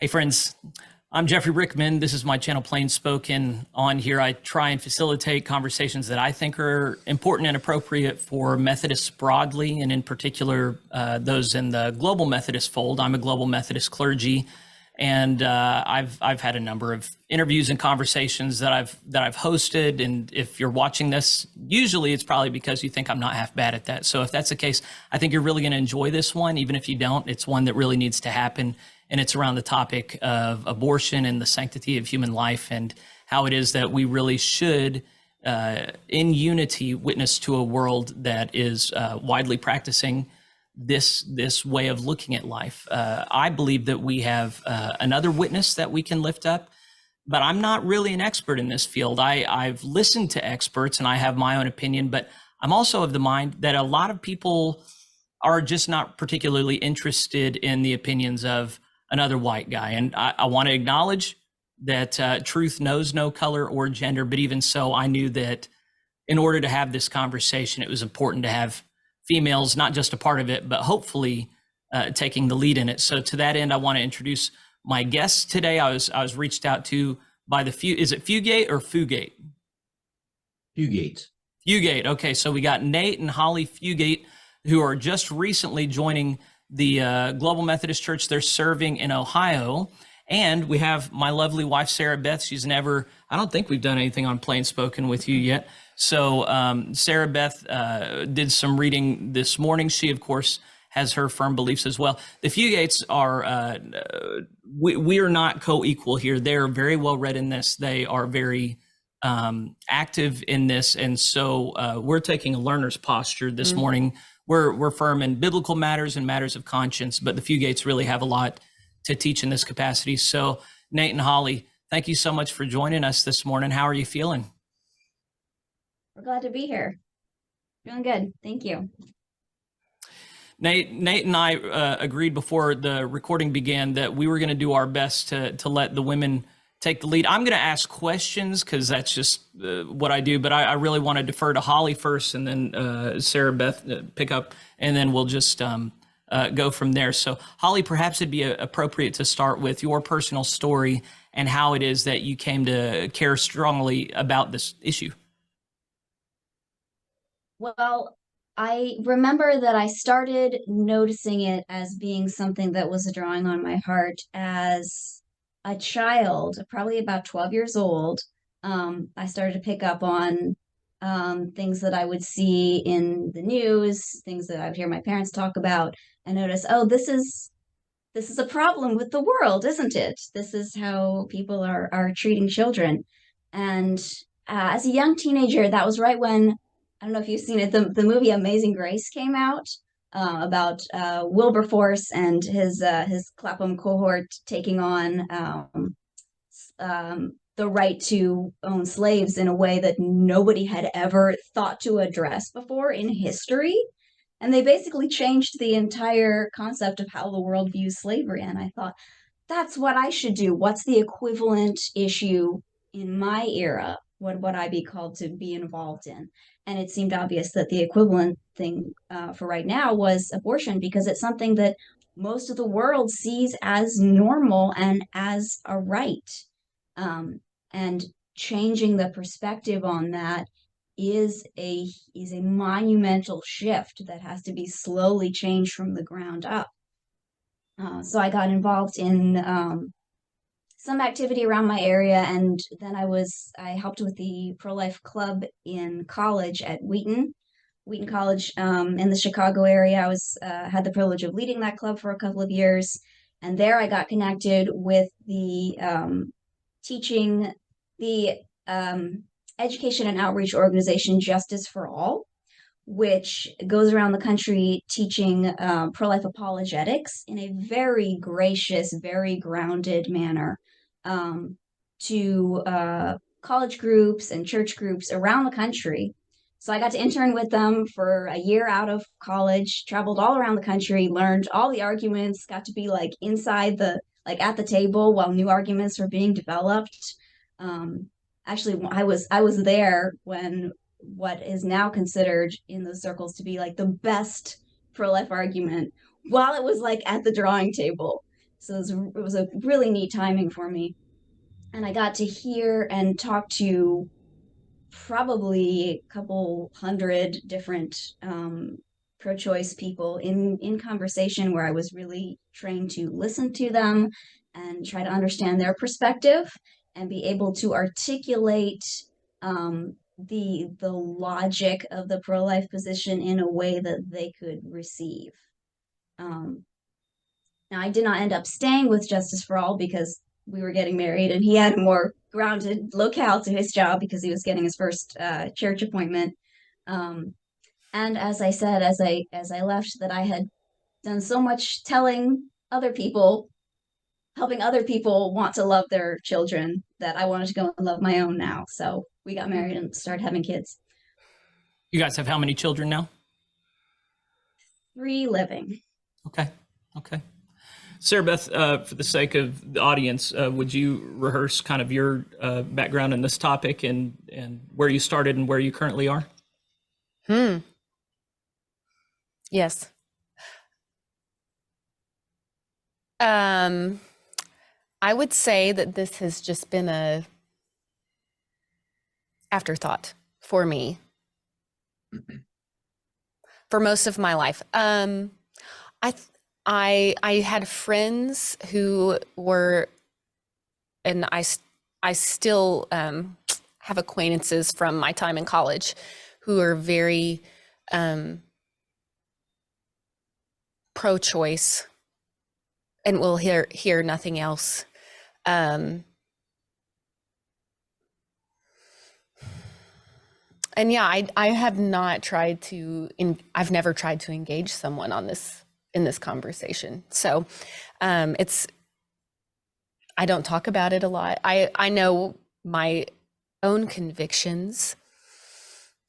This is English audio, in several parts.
Hey friends, I'm Jeffrey Rickman. This is my channel PlainSpoken. On here, I try and facilitate conversations that I think are important and appropriate for Methodists broadly, and in particular, those in the Global Methodist fold. I'm a Global Methodist clergy, and I've had a number of interviews and conversations that I've hosted. And if you're watching this, usually it's probably because you think I'm not half bad at that. So if that's the case, I think you're really going to enjoy this one. Even if you don't, it's one that really needs to happen. And it's around the topic of abortion and the sanctity of human life, and how it is that we really should, in unity, witness to a world that is widely practicing this way of looking at life. I believe that we have another witness that we can lift up, but I'm not really an expert in this field. I've listened to experts and I have my own opinion, but I'm also of the mind that a lot of people are just not particularly interested in the opinions of another white guy. And I want to acknowledge that truth knows no color or gender, but even so, I knew that in order to have this conversation, it was important to have females, not just a part of it, but hopefully taking the lead in it. So to that end, I want to introduce my guests today. I was reached out to by is it Fugate or Fugate? Fugate. Fugate. Okay, so we got Nate and Holly Fugate, who are just recently joining the Global Methodist Church. They're serving in Ohio. And we have my lovely wife, Sarah Beth. I don't think we've done anything on PlainSpoken with you yet. So Sarah Beth did some reading this morning. She, of course, has her firm beliefs as well. The Fugates are, we are not co-equal here. They're very well read in this. They are very active in this. And so we're taking a learner's posture this morning. We're firm in biblical matters and matters of conscience, but the Fugates really have a lot to teach in this capacity. So Nate and Holly, thank you so much for joining us this morning. How are you feeling? We're glad to be here. Feeling good. Thank you. Nate and I agreed before the recording began that we were going to do our best to let the women take the lead. I'm going to ask questions because that's just what I do, but I really want to defer to Holly first, and then Sarah Beth pick up, and then we'll just go from there. So Holly, perhaps it'd be appropriate to start with your personal story and how it is that you came to care strongly about this issue. Well, I remember that I started noticing it as being something that was drawing on my heart as a child, probably about 12 years old. I started to pick up on things that I would see in the news, things that I would hear my parents talk about, and notice, oh, this is a problem with the world, isn't it? This is how people are treating children. And as a young teenager, that was right when, I don't know if you've seen it, the movie Amazing Grace came out. About Wilberforce and his Clapham cohort taking on the right to own slaves in a way that nobody had ever thought to address before in history. And they basically changed the entire concept of how the world views slavery. And I thought, that's what I should do. What's the equivalent issue in my era? What would I be called to be involved in? And it seemed obvious that the equivalent thing for right now was abortion, because it's something that most of the world sees as normal and as a right. And changing the perspective on that is a monumental shift that has to be slowly changed from the ground up. So I got involved in some activity around my area, and then I helped with the pro-life club in college at Wheaton College in the Chicago area. I had the privilege of leading that club for a couple of years, and there I got connected with the education and outreach organization Justice for All, which goes around the country teaching pro-life apologetics in a very gracious, very grounded manner to college groups and church groups around the country. So I got to intern with them for a year out of college, traveled all around the country, learned all the arguments, got to be like inside at the table while new arguments were being developed. Actually, I was there when what is now considered in those circles to be like the best pro-life argument, while it was like at the drawing table. So it was a really neat timing for me. And I got to hear and talk to probably a couple hundred different pro-choice people in conversation, where I was really trained to listen to them and try to understand their perspective and be able to articulate the logic of the pro-life position in a way that they could receive. Um, Now, I did not end up staying with Justice for All because we were getting married and he had a more grounded locale to his job because he was getting his first church appointment. Um, and as I said, as I left, that I had done so much telling other people, helping other people want to love their children, that I wanted to go and love my own now. So we got married and started having kids. You guys have how many children now? 3 living. Okay. Okay. Sarah Beth, for the sake of the audience, would you rehearse kind of your background in this topic and where you started and where you currently are? Yes. I would say that this has just been a afterthought for me for most of my life. I had friends who were, and I still have acquaintances from my time in college who are very pro-choice and will hear nothing else. And yeah, I have not tried to, I've never tried to engage someone on this, in this conversation. So I don't talk about it a lot. I know my own convictions.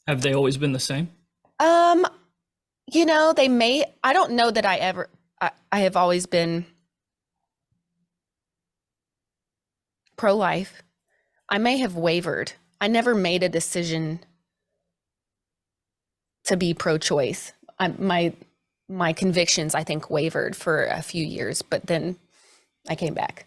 Have they always been the same? You know, they may, I don't know that I have always been pro-life. I may have wavered. I never made a decision to be pro-choice. My convictions, I think, wavered for a few years, but then I came back,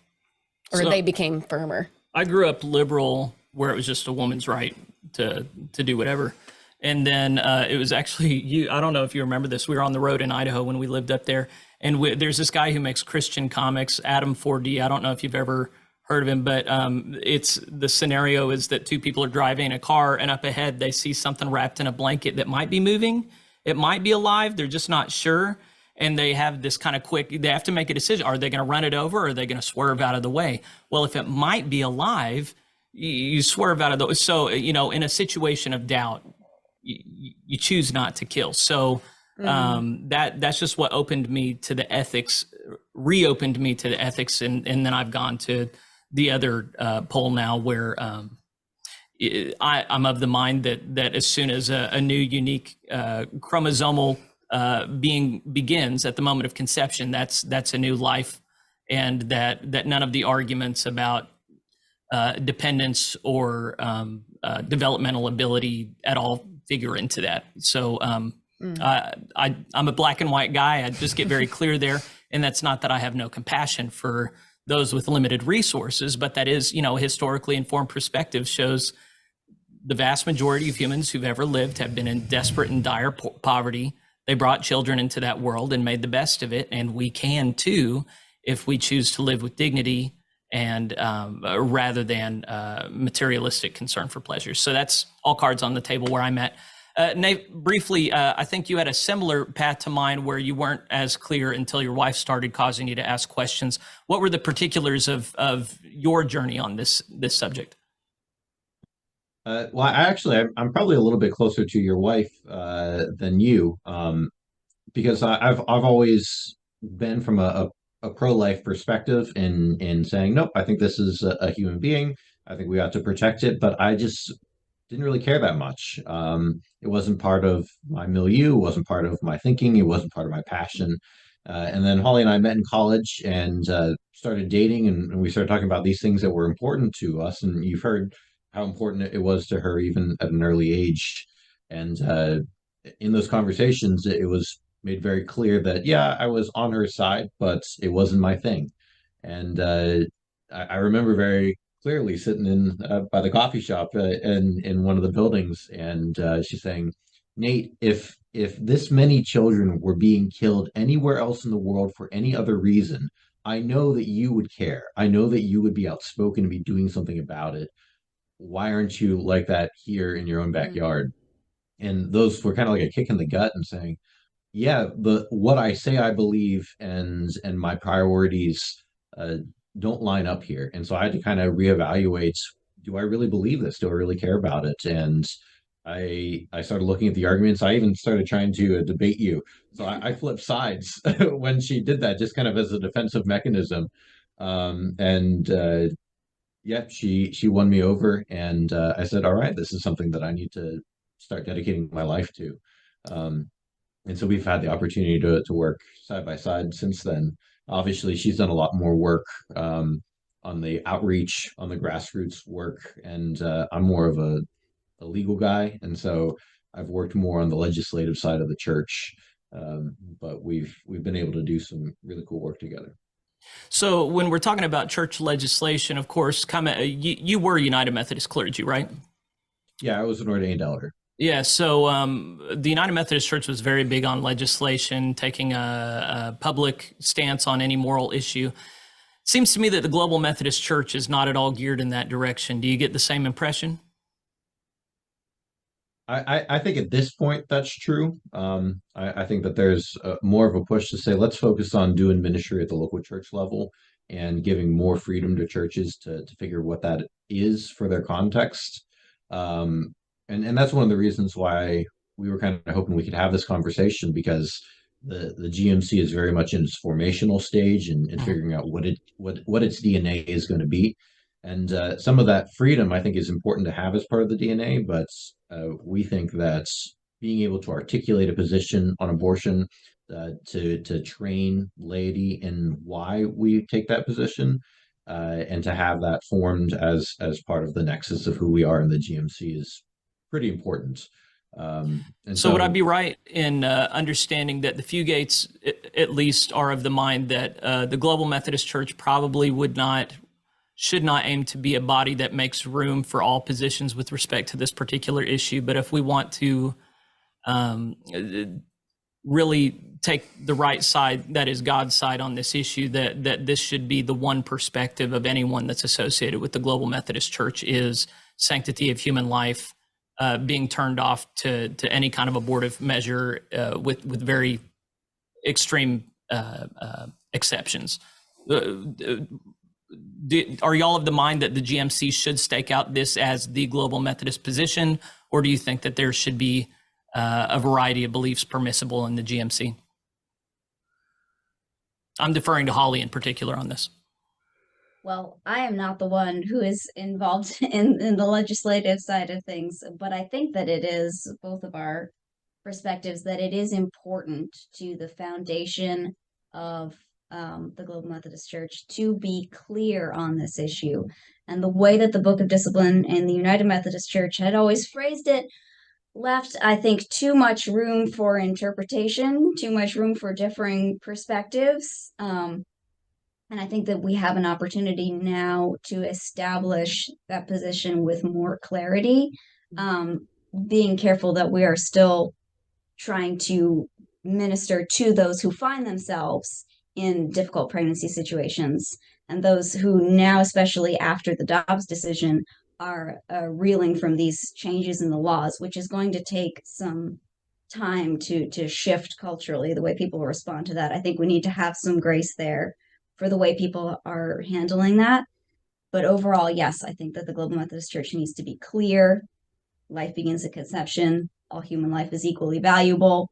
or So- they became firmer. I grew up liberal, where it was just a woman's right to do whatever. And then it was actually I don't know if you remember this. We were on the road in Idaho when we lived up there, and there's this guy who makes Christian comics, Adam 4D. I don't know if you've ever heard of him, but it's the scenario is that two people are driving in a car, and up ahead they see something wrapped in a blanket that might be moving. It might be alive. They're just not sure. And they have this kind of they have to make a decision. Are they going to run it over, or are they going to swerve out of the way? Well, if it might be alive, you swerve out of the way. So, in a situation of doubt, you choose not to kill. So that's just what opened me to the ethics, reopened me to the ethics. And then I've gone to the other pole now, where I'm of the mind that as soon as a new unique chromosomal being begins at the moment of conception, that's a new life, and that none of the arguments about dependence or developmental ability at all figure into that. So I'm a black and white guy. I just get very clear there. And that's not that I have no compassion for those with limited resources, but that is, historically informed perspective shows the vast majority of humans who've ever lived have been in desperate and dire poverty. They brought children into that world and made the best of it. And we can too, if we choose to live with dignity and rather than materialistic concern for pleasure. So that's all cards on the table where I'm at. Nate, briefly, I think you had a similar path to mine where you weren't as clear until your wife started causing you to ask questions. What were the particulars of your journey on this subject? Well, I'm probably a little bit closer to your wife than you, because I've always been from a pro-life perspective in saying, nope, I think this is a human being. I think we ought to protect it, but I just didn't really care that much. It wasn't part of my milieu, it wasn't part of my thinking, it wasn't part of my passion. And then Holly and I met in college and started dating, and we started talking about these things that were important to us. And you've heard how important it was to her even at an early age. And in those conversations, it was made very clear that, yeah, I was on her side, but it wasn't my thing. And I remember very clearly sitting in by the coffee shop in one of the buildings, and she's saying, "Nate, if this many children were being killed anywhere else in the world for any other reason, I know that you would care. I know that you would be outspoken and be doing something about it. Why aren't you like that here in your own backyard?" And those were kind of like a kick in the gut and saying, yeah, the what I say I believe and my priorities uh, don't line up here. And so I had to kind of reevaluate, do I really believe this? Do I really care about it? And I started looking at the arguments. I even started trying to debate you. So I flipped sides when she did that, just kind of as a defensive mechanism. And yeah, she won me over, and I said, all right, this is something that I need to start dedicating my life to. Um, and so we've had the opportunity to work side by side since then. Obviously, she's done a lot more work on the outreach, on the grassroots work, and I'm more of a legal guy, and so I've worked more on the legislative side of the church. But we've been able to do some really cool work together. So when we're talking about church legislation, of course, you were United Methodist clergy, right? Yeah, I was an ordained elder. Yeah, so the United Methodist Church was very big on legislation, taking a public stance on any moral issue. Seems to me that the Global Methodist Church is not at all geared in that direction. Do you get the same impression? I think at this point that's true. I think that there's more of a push to say let's focus on doing ministry at the local church level and giving more freedom to churches to figure what that is for their context. And that's one of the reasons why we were kind of hoping we could have this conversation, because the GMC is very much in its formational stage and figuring out what its DNA is going to be. And some of that freedom, I think, is important to have as part of the DNA, but we think that being able to articulate a position on abortion, to train laity in why we take that position, and to have that formed as part of the nexus of who we are in the GMC is pretty important. And So would I be right in understanding that the Fugates, at least, are of the mind that the Global Methodist Church probably should not aim to be a body that makes room for all positions with respect to this particular issue, but if we want to really take the right side, that is God's side on this issue, that this should be the one perspective of anyone that's associated with the Global Methodist Church is sanctity of human life, being turned off to any kind of abortive measure with very extreme exceptions. Are y'all of the mind that the GMC should stake out this as the Global Methodist position, or do you think that there should be a variety of beliefs permissible in the GMC? I'm deferring to Holly in particular on this. Well, I am not the one who is involved in the legislative side of things, but I think that it is both of our perspectives that it is important to the foundation of the Global Methodist Church to be clear on this issue. And the way that the Book of Discipline and the United Methodist Church had always phrased it left, I think, too much room for interpretation, too much room for differing perspectives. And I think that we have an opportunity now to establish that position with more clarity, being careful that we are still trying to minister to those who find themselves in difficult pregnancy situations, and those who now, especially after the Dobbs decision, are reeling from these changes in the laws, which is going to take some time to shift culturally the way people respond to that. I think we need to have some grace there for the way people are handling that. But overall, yes, I think that the Global Methodist Church needs to be clear. Life begins at conception. All human life is equally valuable.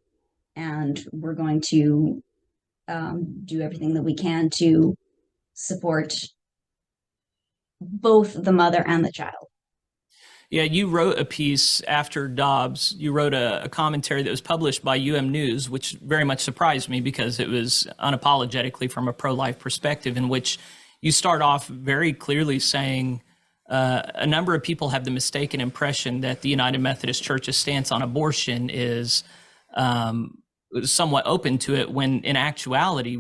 And we're going to do everything that we can to support both the mother and the child. Yeah, you wrote a piece after Dobbs. You wrote a commentary that was published by News, which very much surprised me because it was unapologetically from a pro-life perspective, in which you start off very clearly saying a number of people have the mistaken impression that the United Methodist Church's stance on abortion is somewhat open to it, when in actuality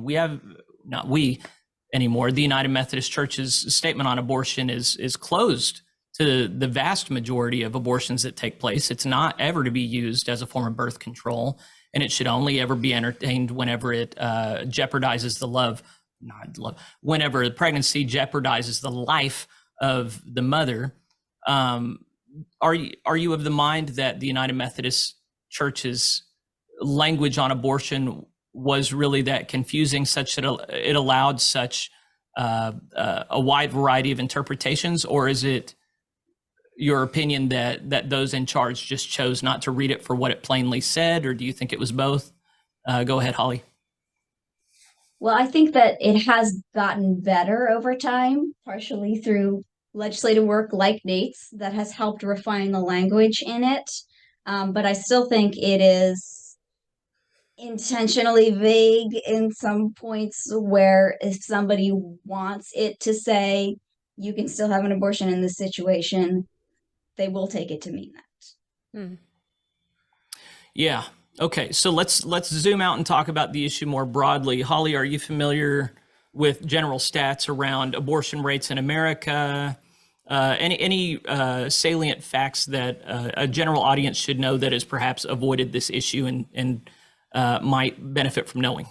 anymore. The United Methodist Church's statement on abortion is closed to the vast majority of abortions that take place. It's not ever to be used as a form of birth control, and it should only ever be entertained whenever it jeopardizes whenever the pregnancy jeopardizes the life of the mother. Are you of the mind that the United Methodist Church's language on abortion was really that confusing, such that it allowed such a wide variety of interpretations, or is it your opinion that those in charge just chose not to read it for what it plainly said, or do you think it was both? Go ahead, Holly. Well, I think that it has gotten better over time, partially through legislative work like Nate's that has helped refine the language in it. But I still think it is intentionally vague in some points, where if somebody wants it to say you can still have an abortion in this situation, they will take it to mean that. Yeah. Okay. So let's zoom out and talk about the issue more broadly. Holly, are you familiar with general stats around abortion rates in America? Any salient facts that a general audience should know that has perhaps avoided this issue and might benefit from knowing?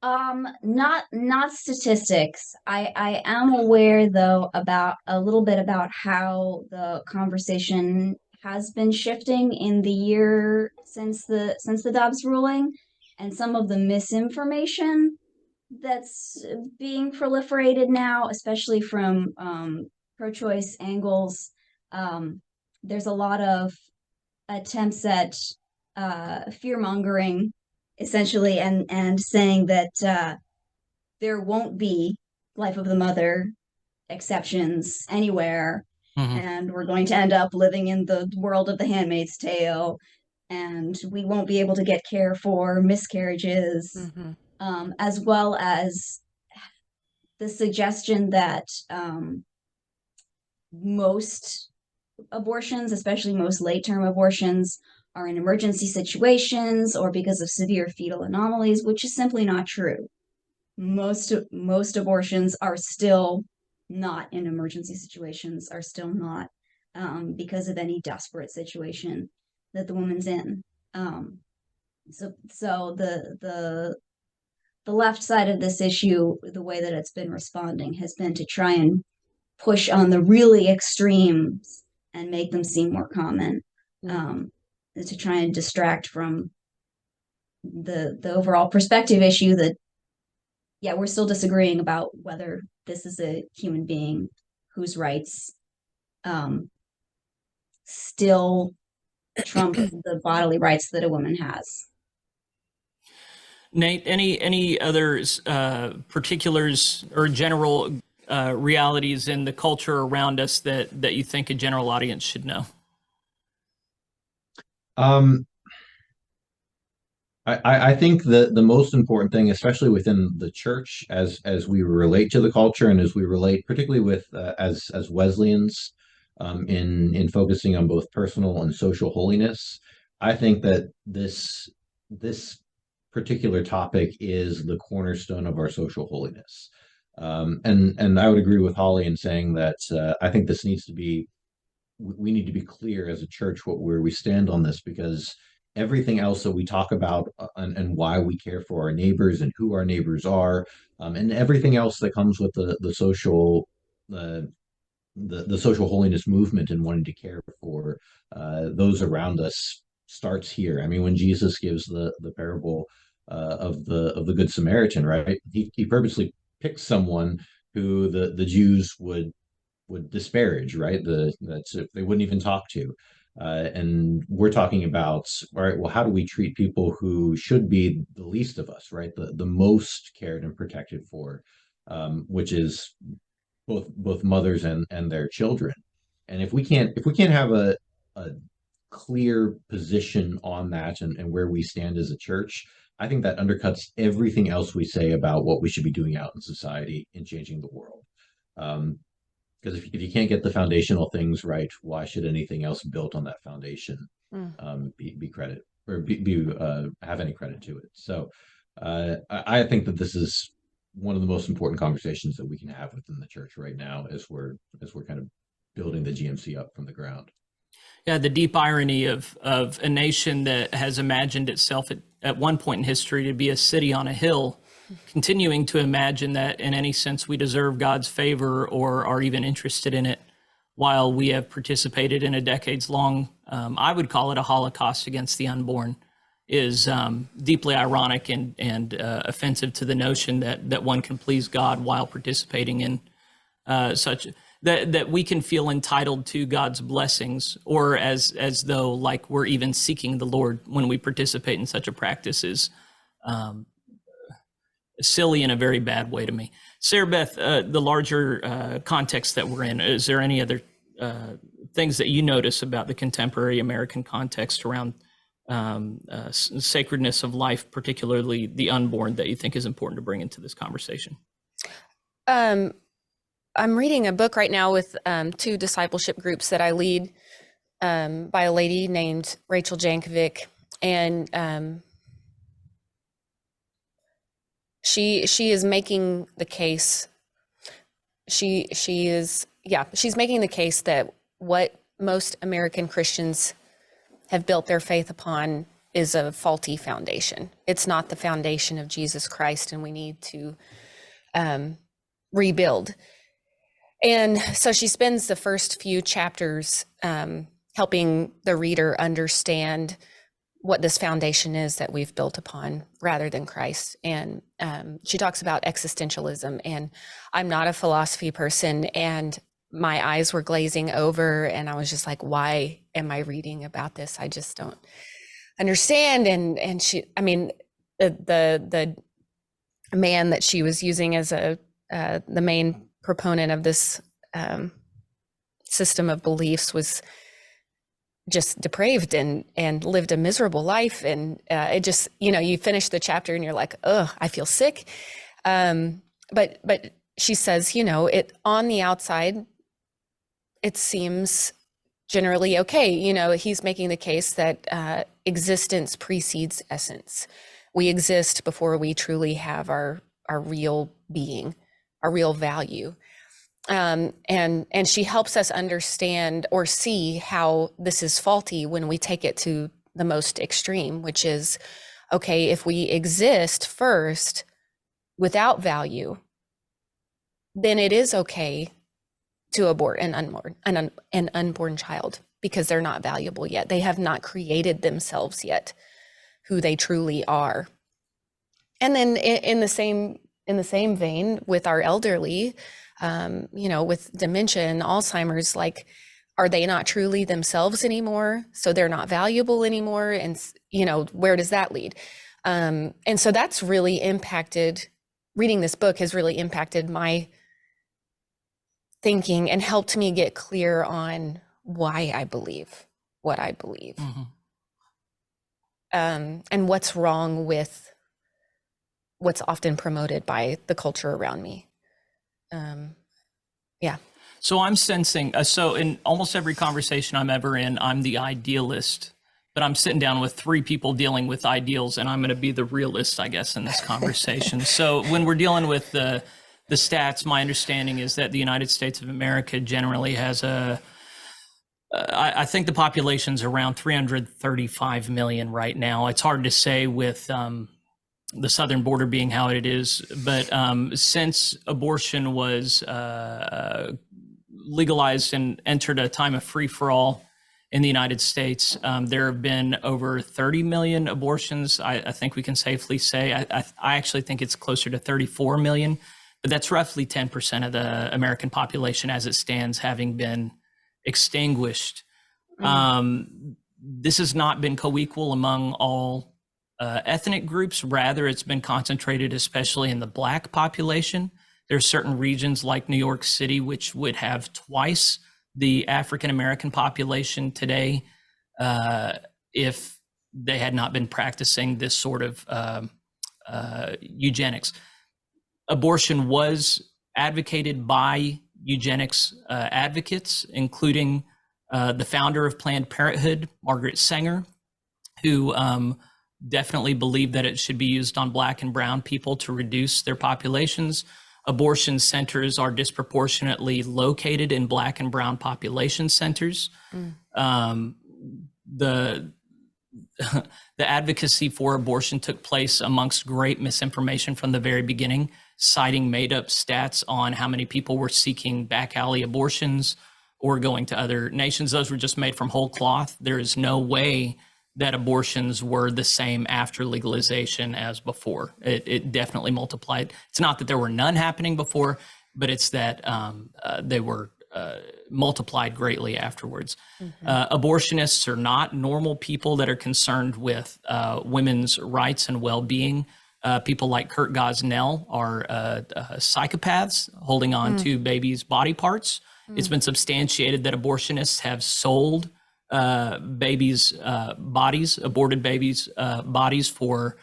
Not statistics. I am aware though about a little bit about how the conversation has been shifting in the year since the Dobbs ruling, and some of the misinformation that's being proliferated now, especially from pro-choice angles. There's a lot of attempts at fear-mongering, essentially, and saying that there won't be life of the mother exceptions anywhere, and we're going to end up living in the world of The Handmaid's Tale, and we won't be able to get care for miscarriages, as well as the suggestion that most abortions, especially most late-term abortions, are in emergency situations or because of severe fetal anomalies, which is simply not true. Most abortions are still not in emergency situations, are still not because of any desperate situation that the woman's in. So the left side of this issue, the way that it's been responding, has been to try and push on the really extremes and make them seem more common, to try and distract from the overall perspective issue that, yeah, we're still disagreeing about whether this is a human being whose rights still trump the bodily rights that a woman has. Nate, any other particulars or general realities in the culture around us that you think a general audience should know? I think the most important thing, especially within the church, as we relate to the culture and as we relate, particularly with as Wesleyans, in focusing on both personal and social holiness, I think that this particular topic is the cornerstone of our social holiness. And I would agree with Holly in saying that I think this needs to be, we need to be clear as a church where we stand on this, because everything else that we talk about and why we care for our neighbors and who our neighbors are, and everything else that comes with the social holiness movement and wanting to care for those around us starts here. I mean, when Jesus gives the parable of the Good Samaritan, right? He purposely picks someone who the Jews would disparage, right? That they wouldn't even talk to. And we're talking about, all right, well, how do we treat people who should be the least of us, right? The most cared and protected for, which is both mothers and their children. And if we can't have a clear position on that and where we stand as a church, I think that undercuts everything else we say about what we should be doing out in society in changing the world. Because if you can't get the foundational things right, why should anything else built on that foundation be credit or have any credit to it? So I think that this is one of the most important conversations that we can have within the church right now as we're kind of building the GMC up from the ground. Yeah, the deep irony of a nation that has imagined itself at one point in history to be a city on a hill, continuing to imagine that in any sense we deserve God's favor or are even interested in it, while we have participated in a decades-long, I would call it a Holocaust against the unborn, is deeply ironic and offensive to the notion that one can please God while participating in such that we can feel entitled to God's blessings, or as though like we're even seeking the Lord when we participate in such a practice is silly in a very bad way to me. Sarah Beth, the larger context that we're in, is there any other things that you notice about the contemporary American context around sacredness of life, particularly the unborn, that you think is important to bring into this conversation? I'm reading a book right now with 2 discipleship groups that I lead by a lady named Rachel Jankovic, and she is making the case. She's making the case that what most American Christians have built their faith upon is a faulty foundation. It's not the foundation of Jesus Christ, and we need to rebuild. And so she spends the first few chapters helping the reader understand what this foundation is that we've built upon rather than Christ. And she talks about existentialism, and I'm not a philosophy person, and my eyes were glazing over, and I was just like, why am I reading about this? I just don't understand. And she, I mean, the man that she was using as the main proponent of this system of beliefs was just depraved and lived a miserable life. And it just, you finish the chapter and you're like, oh, I feel sick. But she says, it on the outside, it seems generally okay. He's making the case that existence precedes essence. We exist before we truly have our real being, our real value. And she helps us understand or see how this is faulty when we take it to the most extreme, which is, okay, if we exist first without value, then it is okay to abort an unborn child because they're not valuable yet. They have not created themselves yet who they truly are. And then in the same vein with our elderly, with dementia and Alzheimer's, like, are they not truly themselves anymore? So they're not valuable anymore. And, where does that lead? And so that's really impacted, reading this book has really impacted my thinking and helped me get clear on why I believe what I believe. Mm-hmm. And what's wrong with what's often promoted by the culture around me. So I'm sensing, so in almost every conversation I'm ever in, I'm the idealist, but I'm sitting down with 3 people dealing with ideals, and I'm going to be the realist, I guess, in this conversation. So when we're dealing with the stats, my understanding is that the United States of America generally has I think the population's around 335 million right now. It's hard to say with the southern border being how it is, but since abortion was legalized and entered a time of free-for-all in the United States, there have been over 30 million abortions. I think we can safely say. I actually think it's closer to 34 million, but that's roughly 10% of the American population as it stands, having been extinguished. Mm-hmm. This has not been co-equal among all ethnic groups. Rather, it's been concentrated especially in the Black population. There are certain regions like New York City, which would have twice the African-American population today if they had not been practicing this sort of eugenics. Abortion was advocated by eugenics advocates, including the founder of Planned Parenthood, Margaret Sanger, who definitely believe that it should be used on Black and brown people to reduce their populations. Abortion centers are disproportionately located in Black and brown population centers. The the advocacy for abortion took place amongst great misinformation from the very beginning, citing made-up stats on how many people were seeking back alley abortions or going to other nations. Those were just made from whole cloth. There is no way that abortions were the same after legalization as before. It definitely multiplied. It's not that there were none happening before, but it's that they were multiplied greatly afterwards. Abortionists are not normal people that are concerned with women's rights and well-being. People like Kurt Gosnell are psychopaths holding on to babies' body parts. It's been substantiated that abortionists have sold babies' bodies, aborted babies' bodies for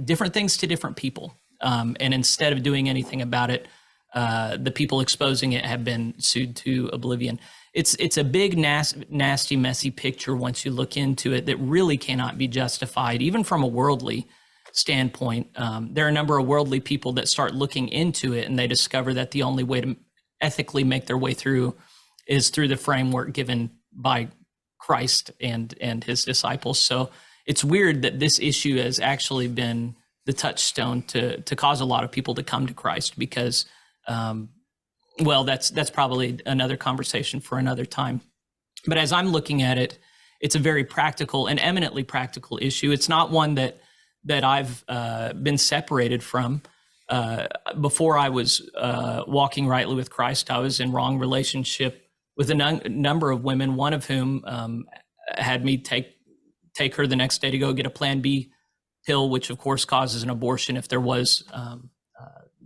different things to different people. And instead of doing anything about it, the people exposing it have been sued to oblivion. It's a big, nasty, messy picture once you look into it that really cannot be justified, even from a worldly standpoint. There are a number of worldly people that start looking into it and they discover that the only way to ethically make their way through is through the framework given by Christ and his disciples. So it's weird that this issue has actually been the touchstone to cause a lot of people to come to Christ because, well, that's probably another conversation for another time. But as I'm looking at it, it's a very practical and eminently practical issue. It's not one that I've been separated from. Before I was walking rightly with Christ, I was in wrong relationship with a number of women, one of whom had me take her the next day to go get a Plan B pill, which of course causes an abortion if there was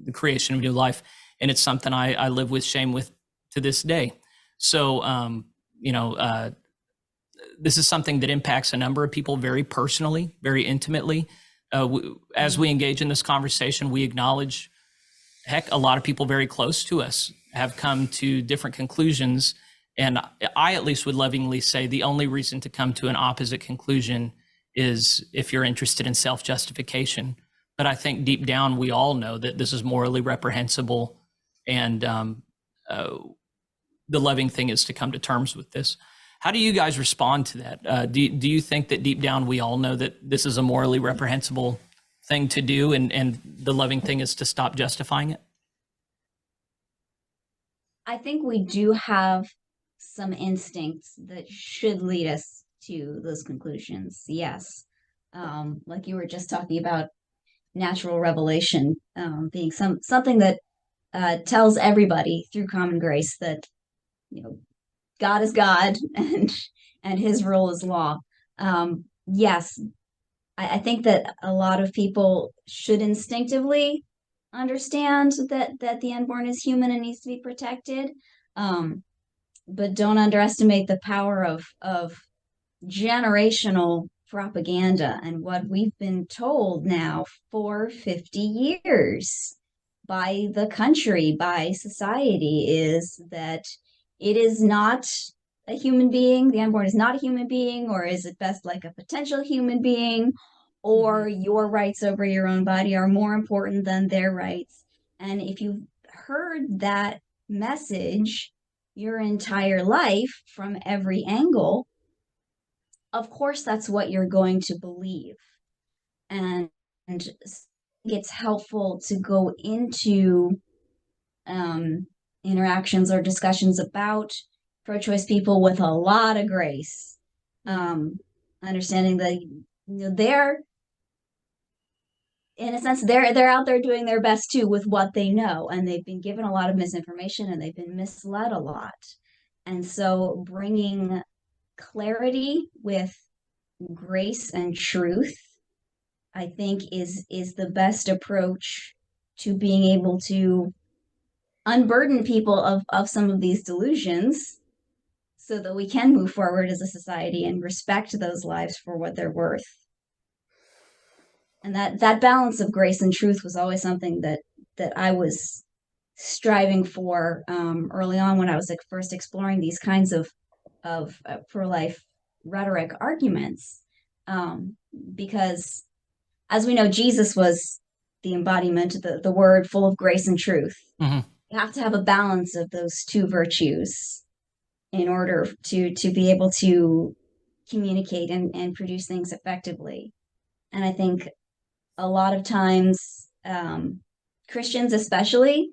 the creation of new life. And it's something I live with shame with to this day. So, this is something that impacts a number of people very personally, very intimately. As we engage in this conversation, we acknowledge, heck, a lot of people very close to us have come to different conclusions. And I at least would lovingly say the only reason to come to an opposite conclusion is if you're interested in self-justification. But I think deep down, we all know that this is morally reprehensible. And the loving thing is to come to terms with this. How do you guys respond to that? Do you think that deep down we all know that this is a morally reprehensible thing to do and the loving thing is to stop justifying it? I think we do have some instincts that should lead us to those conclusions. Yes. Like you were just talking about natural revelation being something that tells everybody through common grace that, God is God and his rule is law. Yes, I think that a lot of people should instinctively understand that the unborn is human and needs to be protected. But don't underestimate the power of generational propaganda and what we've been told now for 50 years by the country, by society, is that it is not a human being, the unborn is not a human being, or is at best like a potential human being, or your rights over your own body are more important than their rights. And if you've heard that message your entire life from every angle, of course that's what you're going to believe. And it's helpful to go into interactions or discussions about pro-choice people with a lot of grace, understanding that they're, in a sense, they're out there doing their best too with what they know, and they've been given a lot of misinformation and they've been misled a lot. And so bringing clarity with grace and truth, I think, is the best approach to being able to unburden people of some of these delusions so that we can move forward as a society and respect those lives for what they're worth. And that balance of grace and truth was always something that I was striving for early on when I was first exploring these kinds of pro-life rhetoric arguments. because as we know, Jesus was the embodiment, the word full of grace and truth. Mm-hmm. You have to have a balance of those two virtues in order to be able to communicate and produce things effectively. And I think a lot of times, Christians especially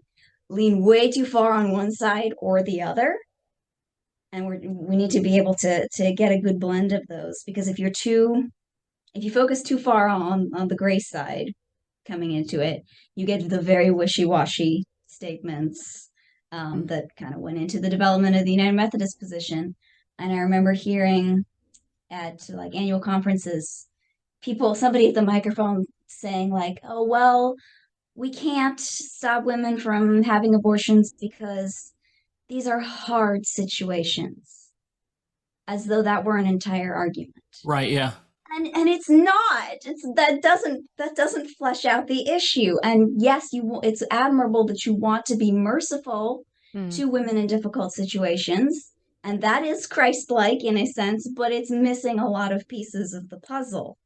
lean way too far on one side or the other. And we need to be able to get a good blend of those, because if you focus too far on the grace side coming into it, you get the very wishy-washy statements that kind of went into the development of the United Methodist position. And I remember hearing at like annual conferences, somebody at the microphone saying like, oh, well, we can't stop women from having abortions because these are hard situations, as though that were an entire argument. Right. Yeah. And it's not. That doesn't flesh out the issue. And yes, it's admirable that you want to be merciful to women in difficult situations, and that is Christ-like in a sense, but it's missing a lot of pieces of the puzzle.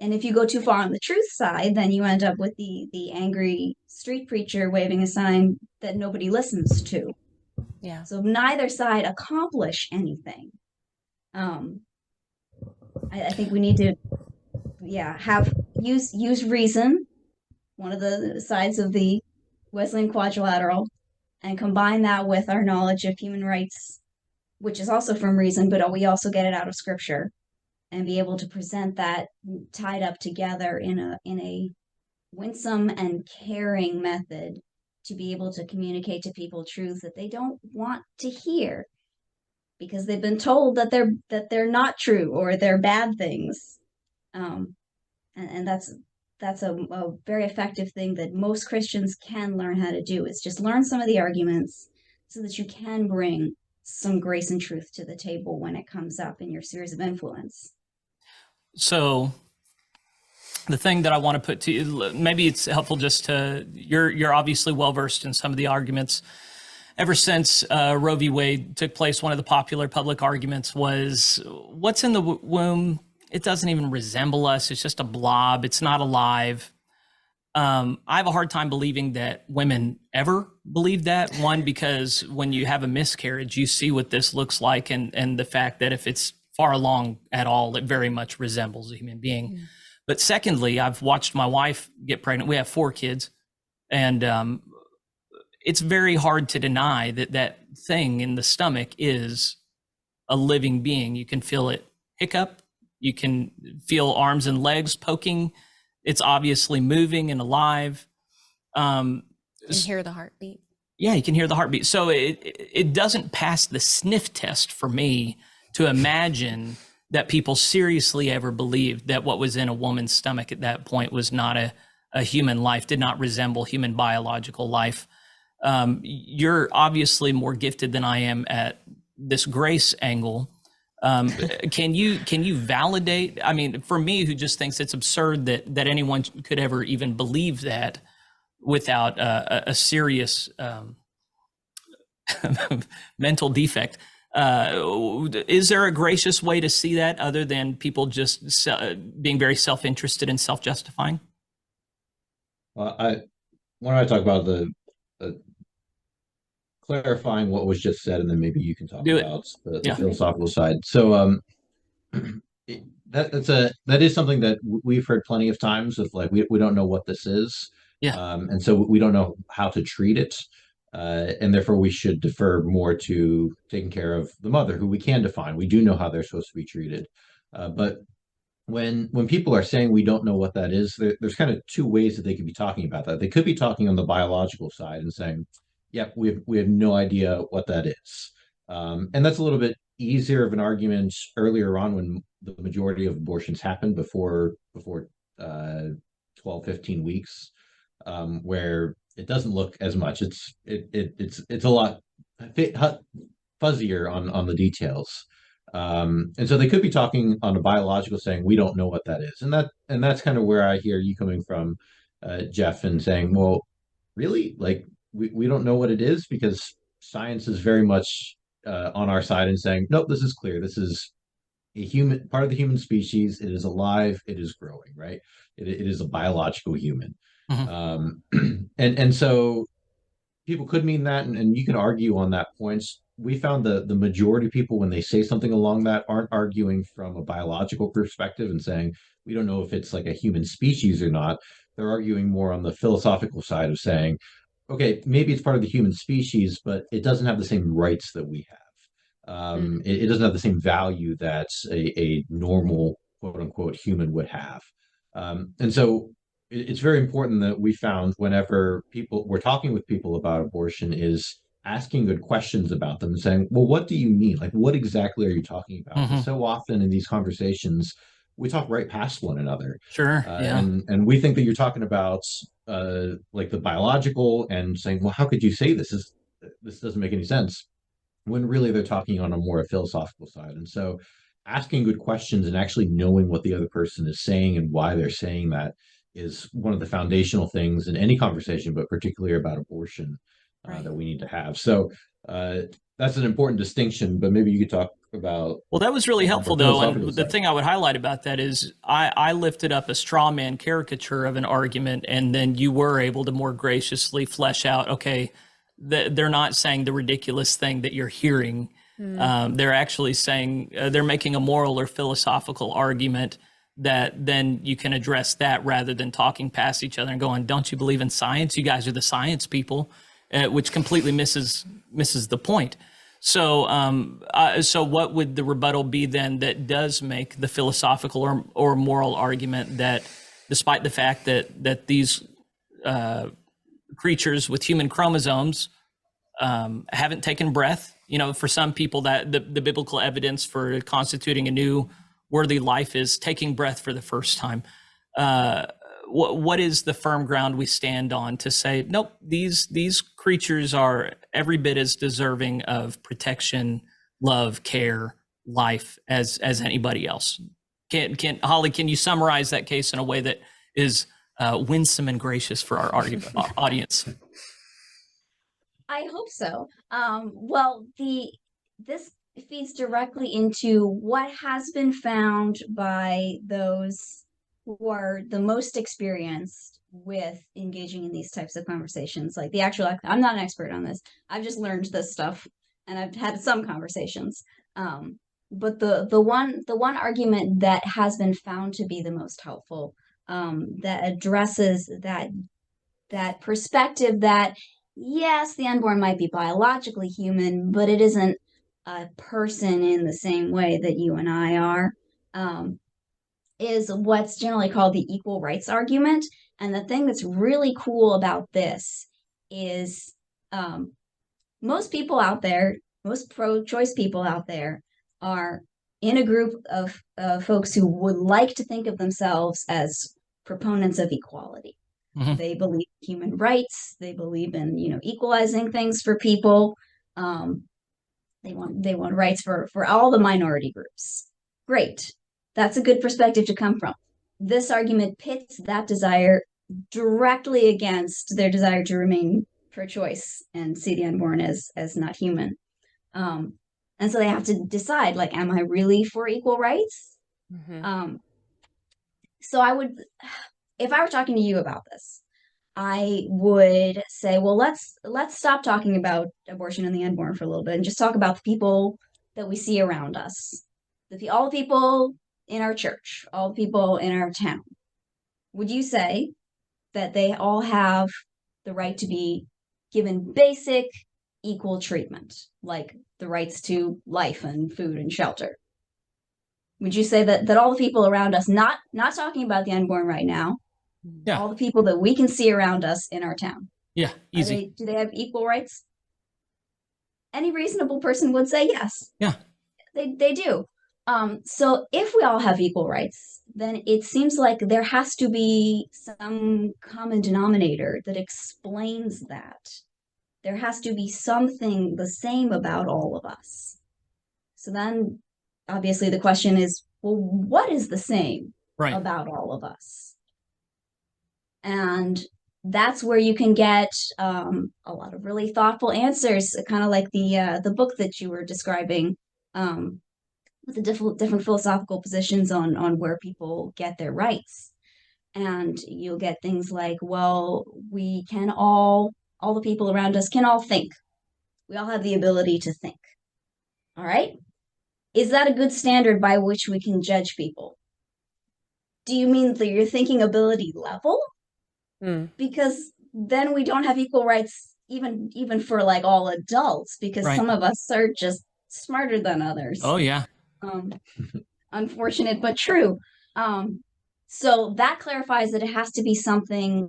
And if you go too far on the truth side, then you end up with the angry street preacher waving a sign that nobody listens to. Yeah. So neither side accomplish anything. I think we need to, use reason, one of the sides of the Wesleyan quadrilateral, and combine that with our knowledge of human rights, which is also from reason, but we also get it out of Scripture, and be able to present that tied up together in a winsome and caring method to be able to communicate to people truths that they don't want to hear because they've been told that they're not true or they're bad things. And that's a very effective thing that most Christians can learn how to do, is just learn some of the arguments so that you can bring some grace and truth to the table when it comes up in your spheres of influence. So the thing that I want to put to you, maybe it's helpful just to, you're obviously well-versed in some of the arguments. Ever since Roe v. Wade took place, one of the popular public arguments was, what's in the womb? It doesn't even resemble us. It's just a blob. It's not alive. I have a hard time believing that women ever believe that. One, because when you have a miscarriage, you see what this looks like, and the fact that if it's far along at all, it very much resembles a human being. Mm. But secondly, I've watched my wife get pregnant. We have 4 kids, and it's very hard to deny that that thing in the stomach is a living being. You can feel it hiccup. You can feel arms and legs poking. It's obviously moving and alive. You can hear the heartbeat. Yeah, you can hear the heartbeat. So it doesn't pass the sniff test for me to imagine that people seriously ever believed that what was in a woman's stomach at that point was not a human life, did not resemble human biological life. You're obviously more gifted than I am at this grace angle. Can you validate? I mean, for me, who just thinks it's absurd that anyone could ever even believe that without a serious mental defect, is there a gracious way to see that other than people just being very self-interested and self-justifying? Well, why don't I talk about the clarifying what was just said, and then maybe you can talk about the philosophical side. So that is something that we've heard plenty of times of, like, we don't know what this is. And so we don't know how to treat it. And therefore we should defer more to taking care of the mother, who we can define. We do know how they're supposed to be treated. But when people are saying we don't know what that is, there's kind of 2 ways that they could be talking about that. They could be talking on the biological side and saying, yep, we have no idea what that is. And that's a little bit easier of an argument earlier on, when the majority of abortions happened before 12, 15 weeks, where it doesn't look as much. It's a lot fuzzier on the details. And so they could be talking on a biological, saying we don't know what that is. And that's kind of where I hear you coming from, Jeff, and saying, well, really? Like, we don't know what it is, because science is very much on our side and saying, nope, this is clear. This is a human, part of the human species. It is alive. It is growing, right? It is a biological human. Mhm. And so people could mean that, and you can argue on that points. We found the majority of people, when they say something along that, aren't arguing from a biological perspective and saying we don't know if it's like a human species or not. They're arguing more on the philosophical side of saying, okay, maybe it's part of the human species, but it doesn't have the same rights that we have. It doesn't have the same value that a normal quote unquote human would have. And so it's very important that we found whenever people we're talking with people about abortion is asking good questions about them and saying, well, what do you mean? Like, what exactly are you talking about? Mhm. Because so often in these conversations, we talk right past one another. Sure. Yeah. And we think that you're talking about like the biological and saying, well, how could you say this doesn't make any sense, when really they're talking on a more philosophical side. And so asking good questions and actually knowing what the other person is saying and why they're saying that is one of the foundational things in any conversation, but particularly about abortion, Right. that we need to have. So that's an important distinction, but maybe you could talk about Well, that was really on the helpful, more though. philosophical And the side. thing I would highlight about that is I lifted up a straw man caricature of an argument, and then you were able to more graciously flesh out, okay, they're not saying the ridiculous thing that you're hearing. They're actually saying they're making a moral or philosophical argument that then you can address that rather than talking past each other and going, don't you believe in science? You guys are the science people, which completely misses the point. So, so what would the rebuttal be then that does make the philosophical or moral argument that, despite the fact that these creatures with human chromosomes haven't taken breath, you know, for some people that the biblical evidence for constituting a new worthy life is taking breath for the first time. What is the firm ground we stand on to say, nope, these creatures are every bit as deserving of protection, love, care, life as anybody else? Holly, can you summarize that case in a way that is winsome and gracious for our audience? I hope so. Well, this feeds directly into what has been found by those who are the most experienced with engaging in these types of conversations. Like I'm not an expert on this. I've just learned this stuff, and I've had some conversations. But the one argument that has been found to be the most helpful, that addresses that perspective that yes, the unborn might be biologically human, but it isn't a person in the same way that you and I are, is what's generally called the equal rights argument. And the thing that's really cool about this is most people out there, most pro-choice people out there, are in a group of folks who would like to think of themselves as proponents of equality. Mm-hmm. They believe in human rights. They believe in, equalizing things for people. They want rights for all the minority groups. Great. That's a good perspective to come from. This argument pits that desire directly against their desire to remain pro-choice and see the unborn as not human. And so they have to decide, like, am I really for equal rights? Mm-hmm. So if I were talking to you about this, I would say, well, let's stop talking about abortion and the unborn for a little bit and just talk about the people that we see around us. All the people in our church, all the people in our town. Would you say that they all have the right to be given basic equal treatment, like the rights to life and food and shelter? Would you say that all the people around us, not talking about the unborn right now, Yeah. all the people that we can see around us in our town, Yeah. Easy. do they have equal rights? Any reasonable person would say yes. Yeah. They do. So if we all have equal rights, then it seems like there has to be some common denominator that explains that. There has to be something the same about all of us. So then, obviously, the question is, well, what is the same about all of us? And that's where you can get a lot of really thoughtful answers, kind of like the book that you were describing, with the different philosophical positions on where people get their rights. And you'll get things like, well, we can all the people around us can all think. We all have the ability to think. All right? Is that a good standard by which we can judge people? Do you mean that your thinking ability level? Because then we don't have equal rights even for like all adults, because Right. some of us are just smarter than others. Oh, yeah. Unfortunate, but true. So that clarifies that it has to be something,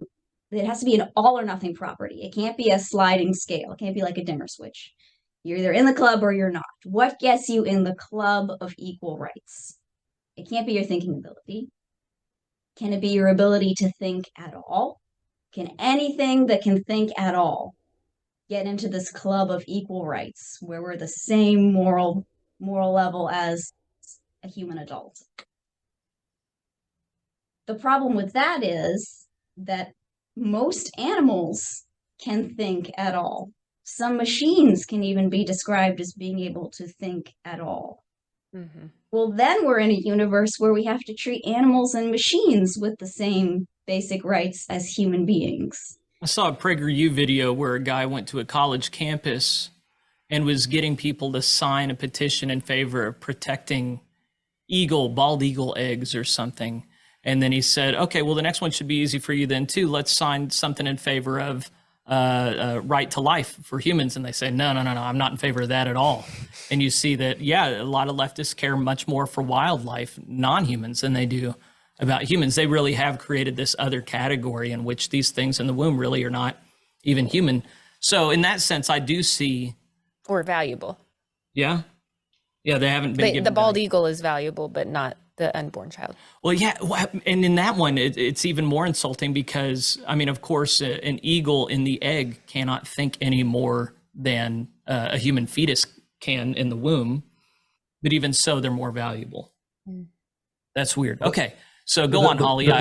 it has to be an all or nothing property. It can't be a sliding scale. It can't be like a dimmer switch. You're either in the club or you're not. What gets you in the club of equal rights? It can't be your thinking ability. Can it be your ability to think at all? Can anything that can think at all get into this club of equal rights where we're the same moral level as a human adult? The problem with that is that most animals can think at all. Some machines can even be described as being able to think at all. Well, then we're in a universe where we have to treat animals and machines with the same basic rights as human beings. I saw a PragerU video where a guy went to a college campus and was getting people to sign a petition in favor of protecting bald eagle eggs or something. And then he said, okay, well, the next one should be easy for you then too. Let's sign something in favor of right to life for humans. And they say, no, I'm not in favor of that at all. And you see that, yeah, a lot of leftists care much more for wildlife, non-humans, than they do about humans. They really have created this other category in which these things in the womb really are not even human. So in that sense, I do see. Or valuable. Yeah. Yeah, they haven't been given the bald eagle is valuable, but not the unborn child. Well, yeah, and in that one, it's even more insulting because, I mean, of course, an eagle in the egg cannot think any more than a human fetus can in the womb, but even so, they're more valuable. That's weird. Okay, so go on, Holly. The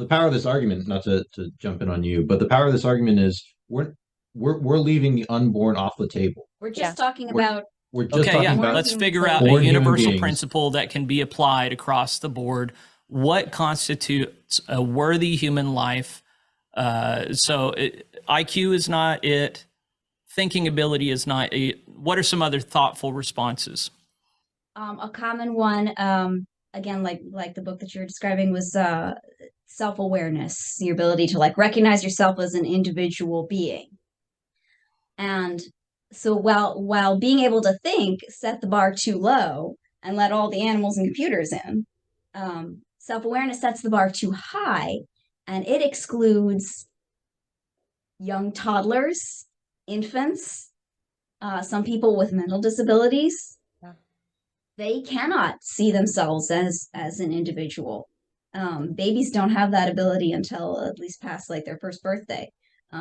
power of this argument, not to jump in on you, but the power of this argument is we're leaving the unborn off the table. We're just talking about. We're just talking about. Let's figure out a universal principle that can be applied across the board. What constitutes a worthy human life? IQ is not it. Thinking ability is not it. What are some other thoughtful responses? A common one, again, like the book that you're describing, was self-awareness, your ability to like recognize yourself as an individual being. And so while being able to think set the bar too low and let all the animals and computers in, self-awareness sets the bar too high, and it excludes young toddlers, infants, some people with mental disabilities. They cannot see themselves as an individual. Babies don't have that ability until at least past like their first birthday.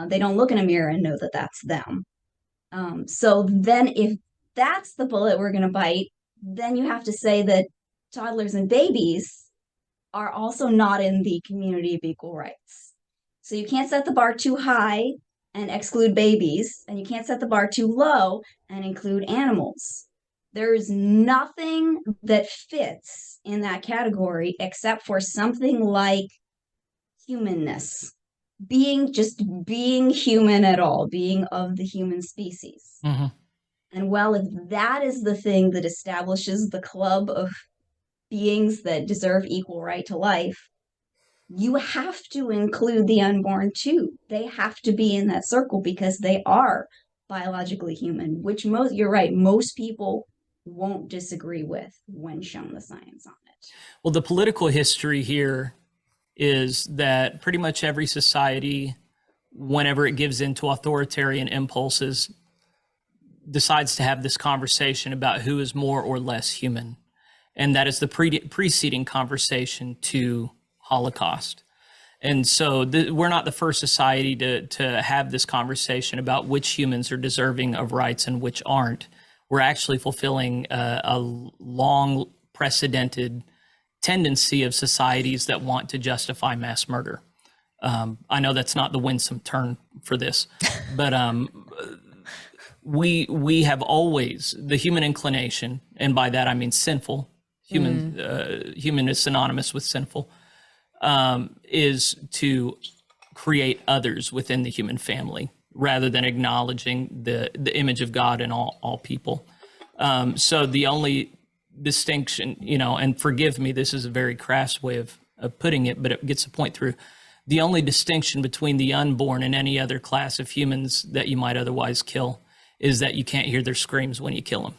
They don't look in a mirror and know that that's them. So then if that's the bullet we're going to bite, then you have to say that toddlers and babies are also not in the community of equal rights. So you can't set the bar too high and exclude babies, and you can't set the bar too low and include animals. There's nothing that fits in that category except for something like humanness. Being human at all, being of the human species. Mm-hmm. And well, if that is the thing that establishes the club of beings that deserve equal right to life, you have to include the unborn too. They have to be in that circle because they are biologically human, which you're right, most people won't disagree with when shown the science on it. Well, the political history here is that pretty much every society, whenever it gives into authoritarian impulses, decides to have this conversation about who is more or less human. And that is the preceding conversation to Holocaust. And so we're not the first society to have this conversation about which humans are deserving of rights and which aren't. We're actually fulfilling a long precedented tendency of societies that want to justify mass murder. I know that's not the winsome term for this, but we have always, the human inclination, and by that I mean sinful, human is synonymous with sinful, is to create others within the human family rather than acknowledging the image of God in all people. So the only distinction, and forgive me, this is a very crass way of putting it, but it gets the point through. The only distinction between the unborn and any other class of humans that you might otherwise kill is that you can't hear their screams when you kill them.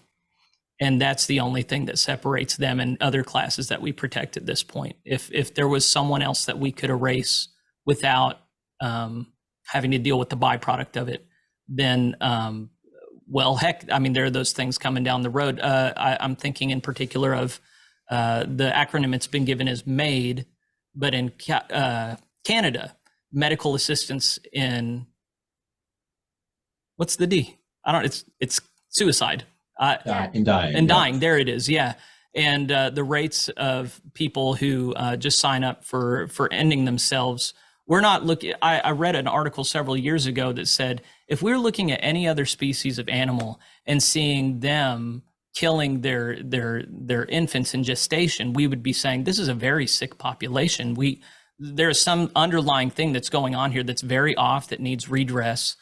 And that's the only thing that separates them and other classes that we protect at this point. If there was someone else that we could erase without having to deal with the byproduct of it, then, well, heck, I mean, there are those things coming down the road. I'm thinking in particular of the acronym it's been given as MAID, but in Canada, medical assistance in, what's the D? It's suicide. In dying. And dying, there it is, yeah. And the rates of people who just sign up for ending themselves, we're not looking, I read an article several years ago that said, if we're looking at any other species of animal and seeing them killing their infants in gestation, we would be saying, this is a very sick population. There's some underlying thing that's going on here that's very off, that needs redress.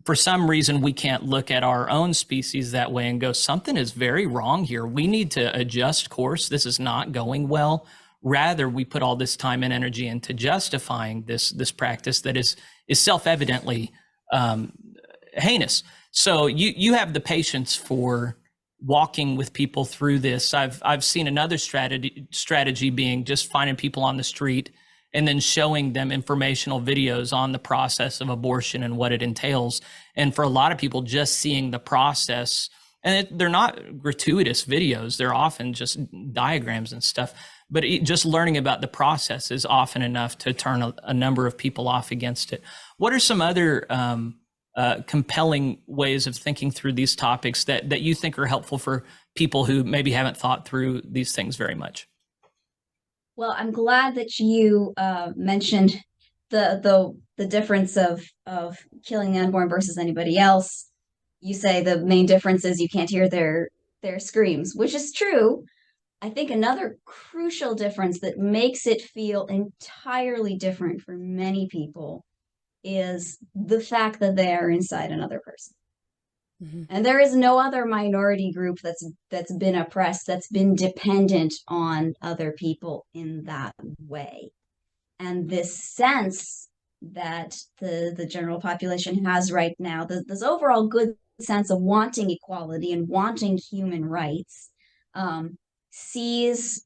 For some reason, we can't look at our own species that way and go, something is very wrong here. We need to adjust course. This is not going well. Rather, we put all this time and energy into justifying this practice that is self-evidently heinous. So you have the patience for walking with people through this. I've seen another strategy being just finding people on the street and then showing them informational videos on the process of abortion and what it entails. And for a lot of people, just seeing the process, and they're not gratuitous videos, they're often just diagrams and stuff, but just learning about the process is often enough to turn a number of people off against it. What are some other compelling ways of thinking through these topics that you think are helpful for people who maybe haven't thought through these things very much? Well, I'm glad that you mentioned the difference of killing the unborn versus anybody else. You say the main difference is you can't hear their screams, which is true. I think another crucial difference that makes it feel entirely different for many people is the fact that they are inside another person. Mm-hmm. And there is no other minority group that's been oppressed, that's been dependent on other people in that way. And this sense that the general population has right now, this overall good sense of wanting equality and wanting human rights, sees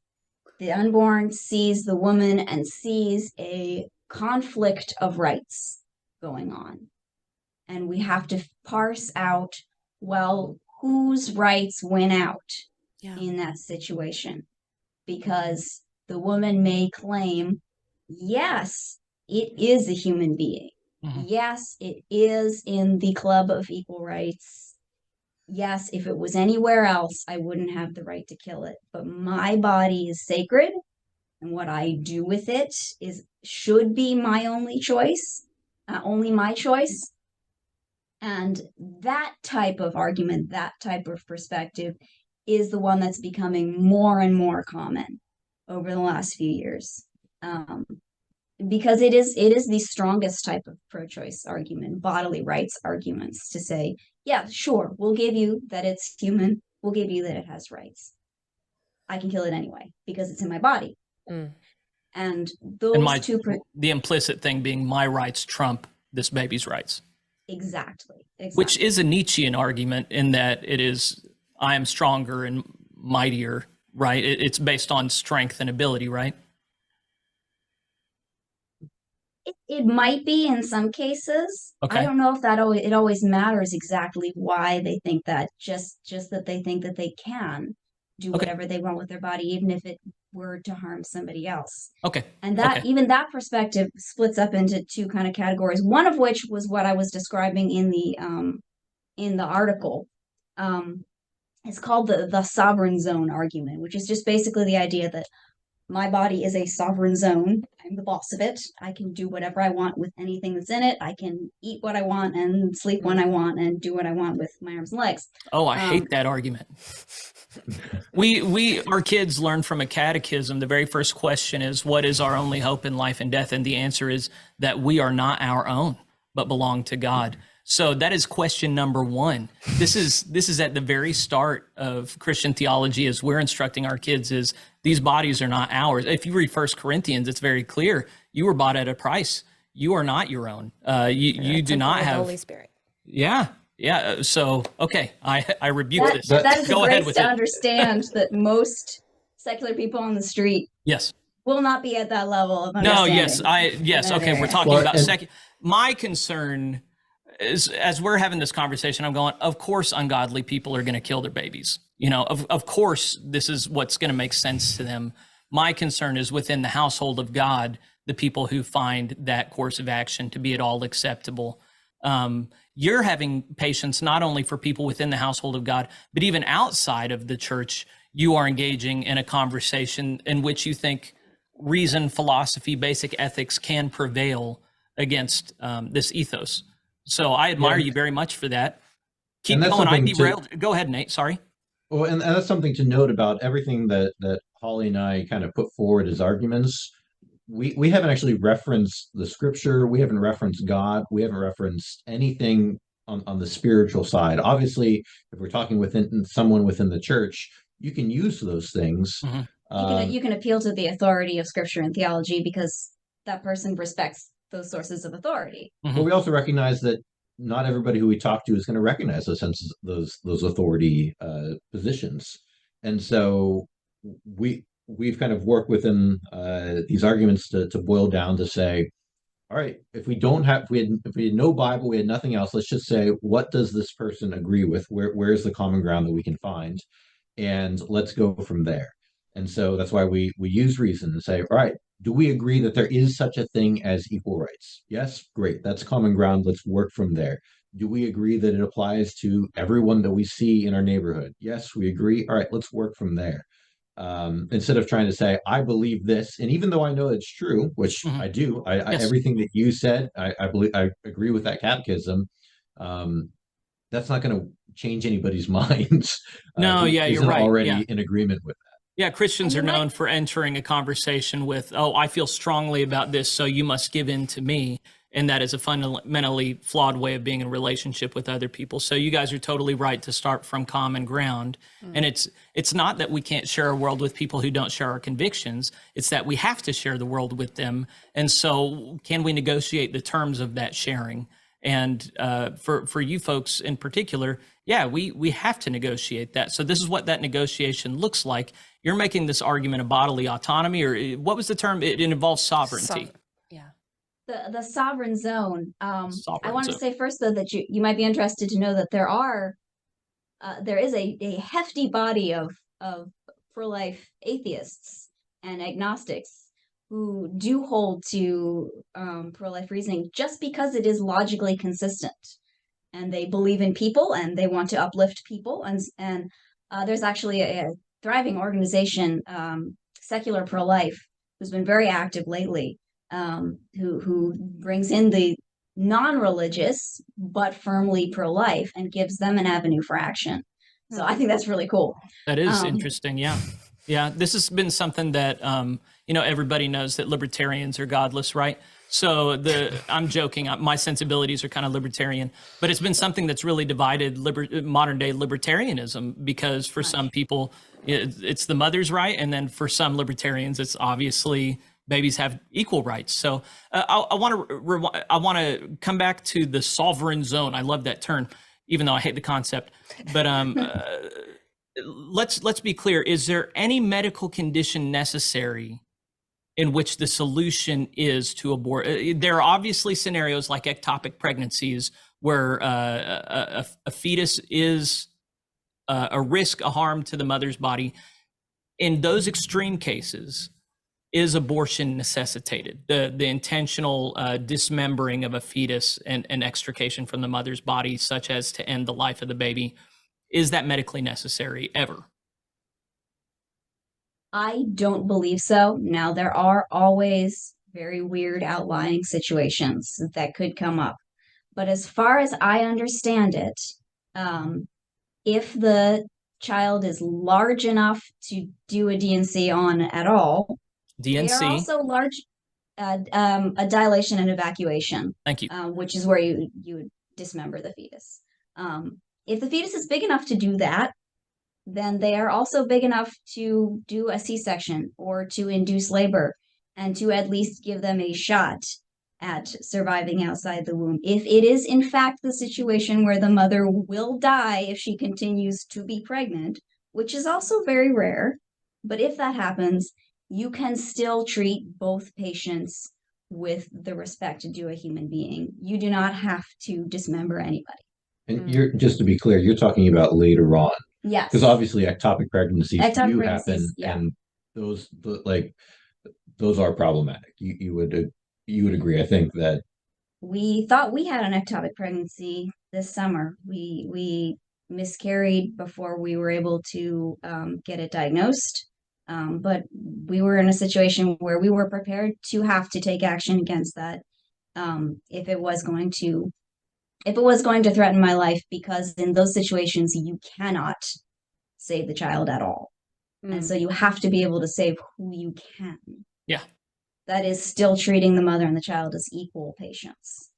the unborn, sees the woman, and sees a conflict of rights going on. And we have to parse out, well, whose rights win out in that situation? Because the woman may claim, yes, it is a human being. Mm-hmm. Yes, it is in the Club of Equal Rights. Yes, if it was anywhere else, I wouldn't have the right to kill it. But my body is sacred, and what I do with it should be my only choice, only my choice. And that type of argument, that type of perspective is the one that's becoming more and more common over the last few years. Because it is the strongest type of pro-choice argument, bodily rights arguments, to say, yeah, sure, we'll give you that it's human, we'll give you that it has rights. I can kill it anyway because it's in my body. Mm. And those the implicit thing being my rights trump this baby's rights. Exactly. Which is a Nietzschean argument in that it is, I am stronger and mightier, right? It's based on strength and ability, right? It might be in some cases. Okay. I don't know if it always matters exactly why they think that, just that they think that they can do whatever they want with their body, even if it were to harm somebody else. Okay. And even that perspective splits up into two kind of categories, one of which was what I was describing in the article. It's called the sovereign zone argument, which is just basically the idea that my body is a sovereign zone. I'm the boss of it. I can do whatever I want with anything that's in it. I can eat what I want and sleep when I want and do what I want with my arms and legs. Oh, I hate that argument. Our kids learn from a catechism. The very first question is, what is our only hope in life and death? And the answer is that we are not our own, but belong to God. So that is question number one. This is at the very start of Christian theology as we're instructing our kids is these bodies are not ours. If you read 1 Corinthians, it's very clear. You were bought at a price. You are not your own. You do not have the Holy Spirit. Yeah. Yeah. So, okay. I rebuke this. That is Go a ahead grace with to it. understand that most secular people on the street Yes. will not be at that level of No, understanding. yes. that Okay. We're area. talking Well, about and- second. My concern is, as we're having this conversation, I'm going, of course, ungodly people are going to kill their babies. You know, of course, this is what's going to make sense to them. My concern is within the household of God, the people who find that course of action to be at all acceptable. You're having patience not only for people within the household of God, but even outside of the church. You are engaging in a conversation in which you think reason, philosophy, basic ethics can prevail against this ethos. So I admire you very much for that. Keep And that's going. I something to- derailed. Go ahead, Nate. Sorry. Well, and that's something to note about everything that Holly and I kind of put forward as arguments. We haven't actually referenced the scripture. We haven't referenced God. We haven't referenced anything on the spiritual side. Obviously, if we're talking within someone within the church, you can use those things. Mhm. You can appeal to the authority of scripture and theology because that person respects those sources of authority. But we also recognize that not everybody who we talk to is going to recognize those senses, those authority positions, and so we've kind of worked within these arguments to boil down to say, all right, if we had no Bible, we had nothing else. Let's just say, what does this person agree with? Where's the common ground that we can find, and let's go from there. And so that's why we use reason and say, all right, do we agree that there is such a thing as equal rights? Yes, great. That's common ground. Let's work from there. Do we agree that it applies to everyone that we see in our neighborhood? Yes, we agree. All right, let's work from there. Instead of trying to say, I believe this, and even though I know it's true, which Mhm. I do, Yes. everything that you said, I believe, I agree with that catechism. That's not going to change anybody's minds. No, who yeah, you're isn't right. already Yeah. in agreement with that. Yeah, Christians are And you might- known for entering a conversation with, oh, I feel strongly about this, so you must give in to me. And that is a fundamentally flawed way of being in a relationship with other people. So you guys are totally right to start from common ground. And it's not that we can't share a world with people who don't share our convictions. It's that we have to share the world with them. And so can we negotiate the terms of that sharing? And for you folks in particular, yeah, we have to negotiate that. So this is what that negotiation looks like. You're making this argument of bodily autonomy, or what was the term? It involves sovereignty. Yeah. The sovereign zone. I Sovereign wanted zone. to say first, though, that you might be interested to know that there is a hefty body of pro-life atheists and agnostics who do hold to pro-life reasoning just because it is logically consistent, and they believe in people and they want to uplift people, and there's actually a thriving organization, Secular Pro-Life, who's been very active lately, who brings in the non-religious but firmly pro-life and gives them an avenue for action. So I think that's really cool. That is Um, interesting. Yeah. Yeah. This has been something that, everybody knows that libertarians are godless, right? So I'm joking. My sensibilities are kind of libertarian, but it's been something that's really divided modern day libertarianism, because for some people it's the mother's right. And then for some libertarians, it's obviously babies have equal rights. So I want to come back to the sovereign zone. I love that term, even though I hate the concept. But let's be clear. Is there any medical condition necessary in which the solution is to abort? There are obviously scenarios like ectopic pregnancies where a fetus is a risk, a harm to the mother's body. In those extreme cases, is abortion necessitated? The intentional dismembering of a fetus and extrication from the mother's body, such as to end the life of the baby, is that medically necessary ever? I don't believe so. Now, there are always very weird outlying situations that could come up. But as far as I understand it, if the child is large enough to do a DNC on at all, they are DNC. also large, a dilation and evacuation, Thank you. which is where you would dismember the fetus. If the fetus is big enough to do that, then they are also big enough to do a C-section or to induce labor and to at least give them a shot at surviving outside the womb. If it is in fact the situation where the mother will die if she continues to be pregnant, which is also very rare, but if that happens, you can still treat both patients with the respect due a human being. You do not have to dismember anybody. And you're, just to be clear, you're talking about later on. Yes. Because obviously ectopic pregnancies Ectopic do pregnancies, happen, yeah. and those are problematic. You would agree, I think, that We thought we had an ectopic pregnancy this summer. We miscarried before we were able to get it diagnosed. But we were in a situation where we were prepared to have to take action against that if it was going to threaten my life, because in those situations you cannot save the child at all. And so you have to be able to save who you can. Yeah. That is still treating the mother and the child as equal patients.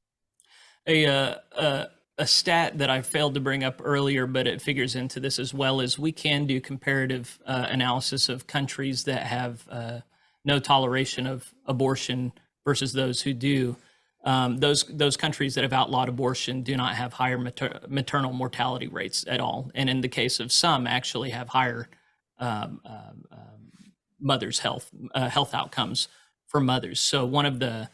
A stat that I failed to bring up earlier, but it figures into this as well, is we can do comparative analysis of countries that have no toleration of abortion versus those who do. Those countries that have outlawed abortion do not have higher maternal mortality rates at all, and in the case of some, actually have higher mothers' health outcomes for mothers. So one of the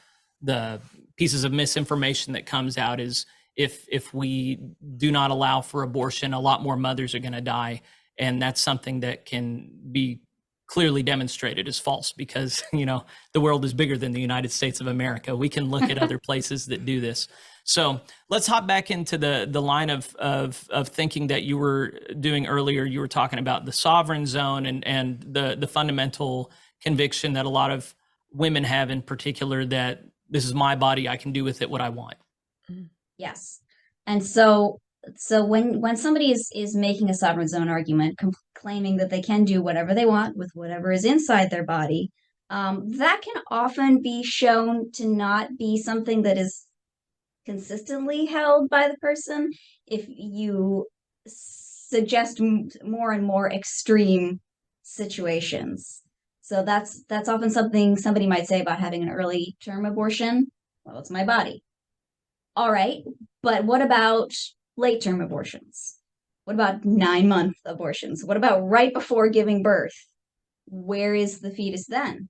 pieces of misinformation that comes out is if we do not allow for abortion, a lot more mothers are going to die, and that's something that can be clearly demonstrated as false, because the world is bigger than the United States of America. We can look at other places that do this. So let's hop back into the line of thinking that you were doing earlier. You were talking about the sovereign zone and the fundamental conviction that a lot of women have, in particular, that this is my body, I can do with it what I want. Yes. And so when somebody is making a sovereign zone argument, claiming that they can do whatever they want with whatever is inside their body, that can often be shown to not be something that is consistently held by the person if you suggest more and more extreme situations. So that's often something somebody might say about having an early term abortion. Well, it's my body. All right, but what about late term abortions? What about 9-month abortions? What about right before giving birth? Where is the fetus then?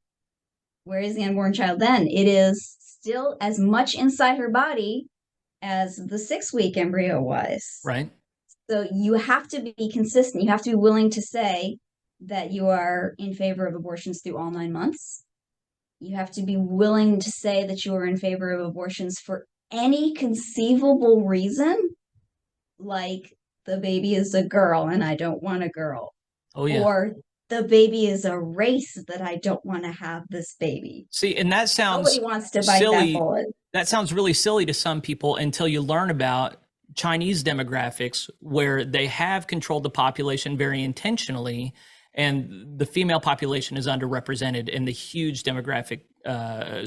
Where is the unborn child then? It is still as much inside her body as the 6-week embryo was. Right. So you have to be consistent. You have to be willing to say that you are in favor of abortions through all 9 months. You have to be willing to say that you are in favor of abortions for any conceivable reason, like the baby is a girl and I don't want a girl. Oh, yeah. Or the baby is a race that I don't want to have this baby. See, and that sounds Nobody wants to bite silly. that bullet. That sounds really silly to some people until you learn about Chinese demographics, where they have controlled the population very intentionally, and the female population is underrepresented, and the huge demographic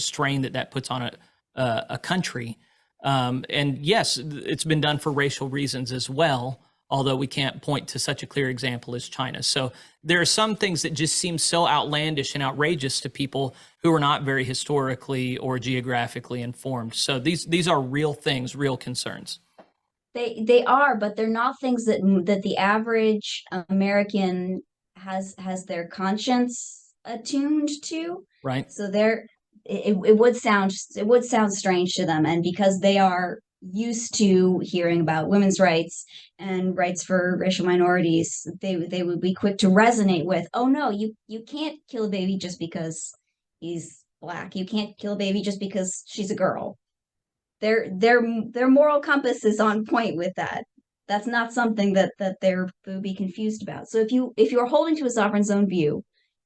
strain that puts on a country. And yes, it's been done for racial reasons as well, although we can't point to such a clear example as China. So there are some things that just seem so outlandish and outrageous to people who are not very historically or geographically informed. So these are real things, real concerns. They are, but they're not things that the average American has their conscience attuned to. Right. So it would sound strange to them, and because they are used to hearing about women's rights and rights for racial minorities, they would be quick to resonate with, oh no, you can't kill a baby just because he's Black. You can't kill a baby just because she's a girl. Their moral compass is on point with that. That's not something that they would be confused about. So if you're holding to a sovereign zone view,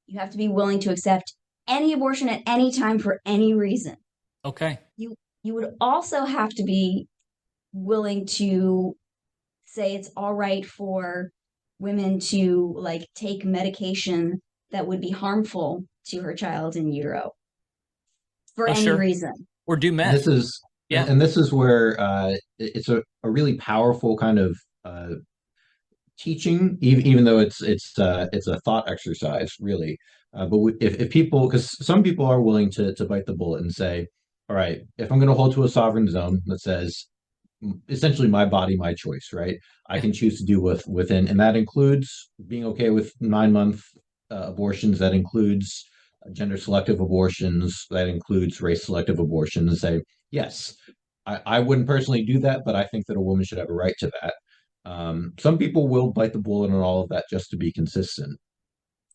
You have to be willing to accept any abortion at any time for any reason. Okay. You would also have to be willing to say it's all right for women to like take medication that would be harmful to her child in utero for any Sure. reason. Or do And meth. this is Yeah. and this is where it's a really powerful kind of teaching, even though it's a thought exercise, really. But if people, because some people are willing to bite the bullet and say, all right, if I'm going to hold to a sovereign zone that says essentially my body, my choice, right? I can choose to do within, and that includes being okay with 9-month abortions. That includes gender selective abortions. That includes race selective abortions. Say, yes, I wouldn't personally do that, but I think that a woman should have a right to that. Some people will bite the bullet on all of that just to be consistent.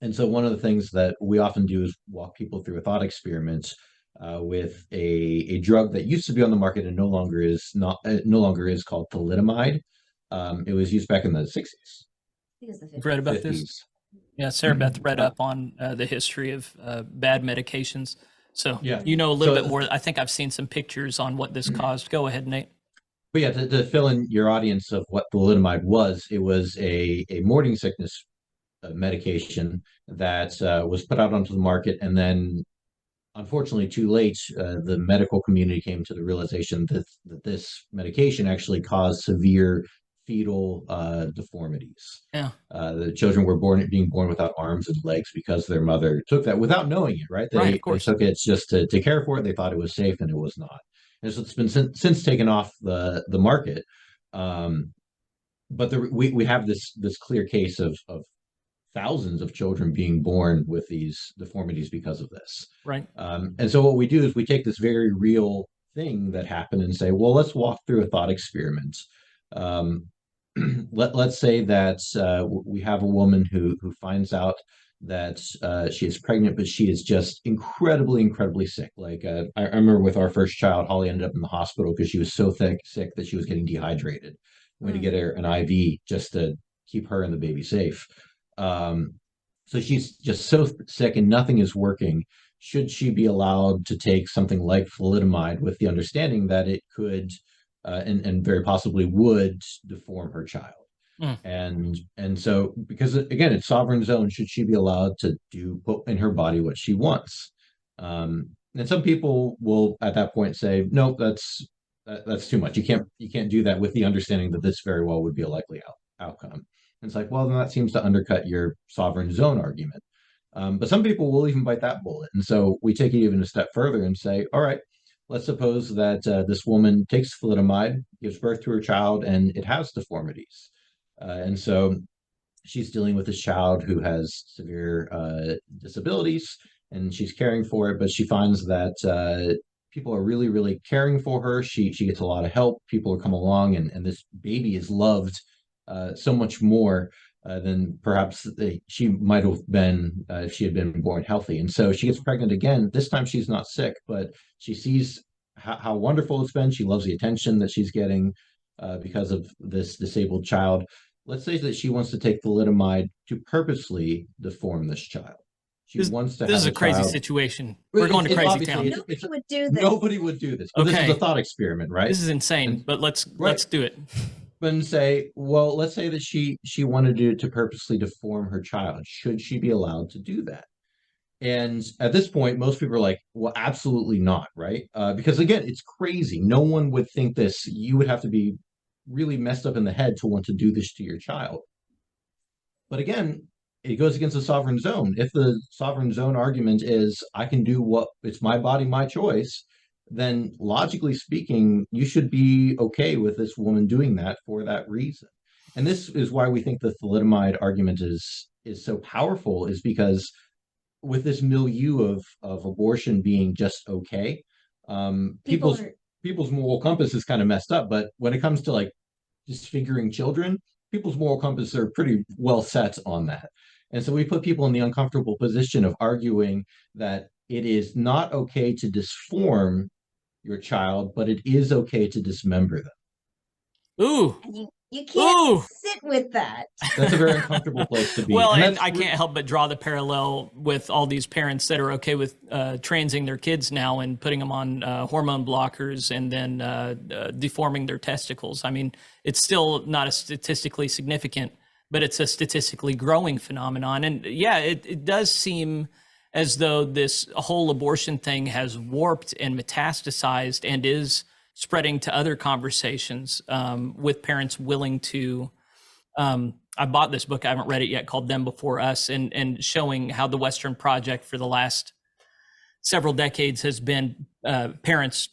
And so one of the things that we often do is walk people through a thought experiment with a drug that used to be on the market and no longer is called thalidomide. It was used back in the 60s. You've read about 50s. this? Yeah, Sarah Beth read up on the history of bad medications. So Yeah. you know a little So- bit more. I think I've seen some pictures on what this caused. Go ahead, Nate. But yeah, to fill in your audience of what thalidomide was, it was a morning sickness medication that was put out onto the market, and then unfortunately too late, the medical community came to the realization that this medication actually caused severe fetal deformities. Yeah. The children were being born without arms and legs because their mother took that without knowing it, right? Right, of They course. took it just to care for it. They thought it was safe, and it was not. And so it's been since taken off the market. But we have this clear case of thousands of children being born with these deformities because of this. Right. And so what we do is we take this very real thing that happened and say, well, let's walk through a thought experiment. Let's say that we have a woman who finds out that she is pregnant, but she is just incredibly sick. Like I remember with our first child, Holly ended up in the hospital because she was so sick that she was getting dehydrated. We had to get her an IV just to keep her and the baby safe. So she's just so sick and nothing is working. Should she be allowed to take something like thalidomide with the understanding that it could and very possibly would deform her child? And so, because again, it's sovereign zone, should she be allowed to put in her body what she wants? And some people will at that point say, no, that's too much. You can't do that, with the understanding that this very well would be a likely outcome. And it's like, well, then that seems to undercut your sovereign zone argument. But some people will even bite that bullet. And so we take it even a step further and say, all right, let's suppose that this woman takes thalidomide, gives birth to her child, and it has deformities. And so she's dealing with this child who has severe disabilities, and she's caring for it, but she finds that people are really caring for her. She gets a lot of help. People are coming along, and this baby is loved so much more than perhaps she might have been if she had been born healthy. And so she gets pregnant again. This time she's not sick, but she sees how wonderful it's been. She loves the attention that she's getting because of this disabled child. Let's say that she wants to take thalidomide to purposely deform this child. She wants to. This is a crazy child. situation. We're going to crazy town. Nobody would do this. Nobody would do this. But this is Okay. a thought experiment, right? This is insane, but let's do it. And say, well, let's say that she wanted to purposely deform her child. Should she be allowed to do that? And at this point, most people are like, well, absolutely not, right? Because again, it's crazy. No one would think this. You would have to be really messed up in the head to want to do this to your child. But again, it goes against the sovereign zone. If the sovereign zone argument is, I can do what, it's my body, my choice, then logically speaking, you should be okay with this woman doing that for that reason. And this is why we think the thalidomide argument is so powerful, is because with this milieu of abortion being just okay, people's moral compass is kind of messed up. But when it comes to like disfiguring children, people's moral compass are pretty well set on that. And so we put people in the uncomfortable position of arguing that it is not okay to disform your child, but it is okay to dismember them. Ooh, You can't Ooh. sit with that. That's a very uncomfortable place to be. Well, and that's I can't help but draw the parallel with all these parents that are okay with transing their kids now and putting them on hormone blockers and then deforming their testicles. I mean, it's still not a statistically significant, but it's a statistically growing phenomenon. And yeah, it does seem as though this whole abortion thing has warped and metastasized and is spreading to other conversations with parents willing to. I bought this book, I haven't read it yet, called Them Before Us, and showing how the Western project for the last several decades has been parents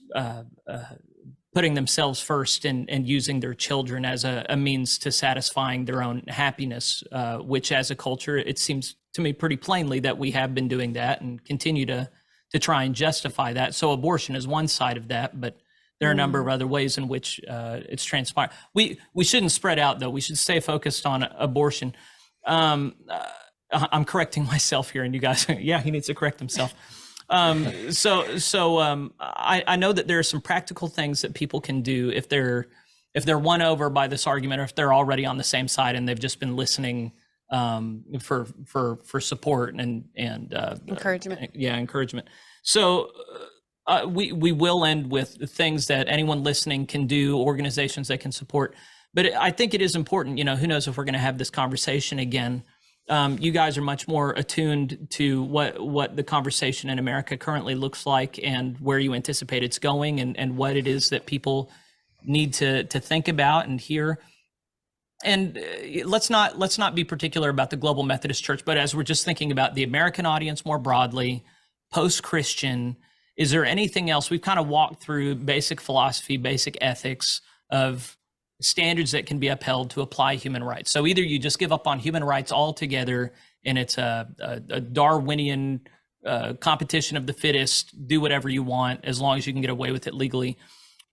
putting themselves first and using their children as a means to satisfying their own happiness, which as a culture, it seems to me pretty plainly that we have been doing that and continue to try and justify that. So abortion is one side of that, but there are a number of other ways in which it's transpired. We shouldn't spread out, though. We should stay focused on abortion. I'm correcting myself here, and you guys, yeah, he needs to correct himself. I know that there are some practical things that people can do if they're won over by this argument, or if they're already on the same side and they've just been listening for support and Encouragement. Encouragement. So. We will end with things that anyone listening can do, organizations that can support. But I think it is important, who knows if we're going to have this conversation again. You guys are much more attuned to what the conversation in America currently looks like and where you anticipate it's going and what it is that people need to think about and hear. And let's not be particular about the Global Methodist Church, but as we're just thinking about the American audience more broadly, post-Christian, is there anything else? We've kind of walked through basic philosophy, basic ethics of standards that can be upheld to apply human rights. So either you just give up on human rights altogether and it's a Darwinian competition of the fittest, do whatever you want as long as you can get away with it legally,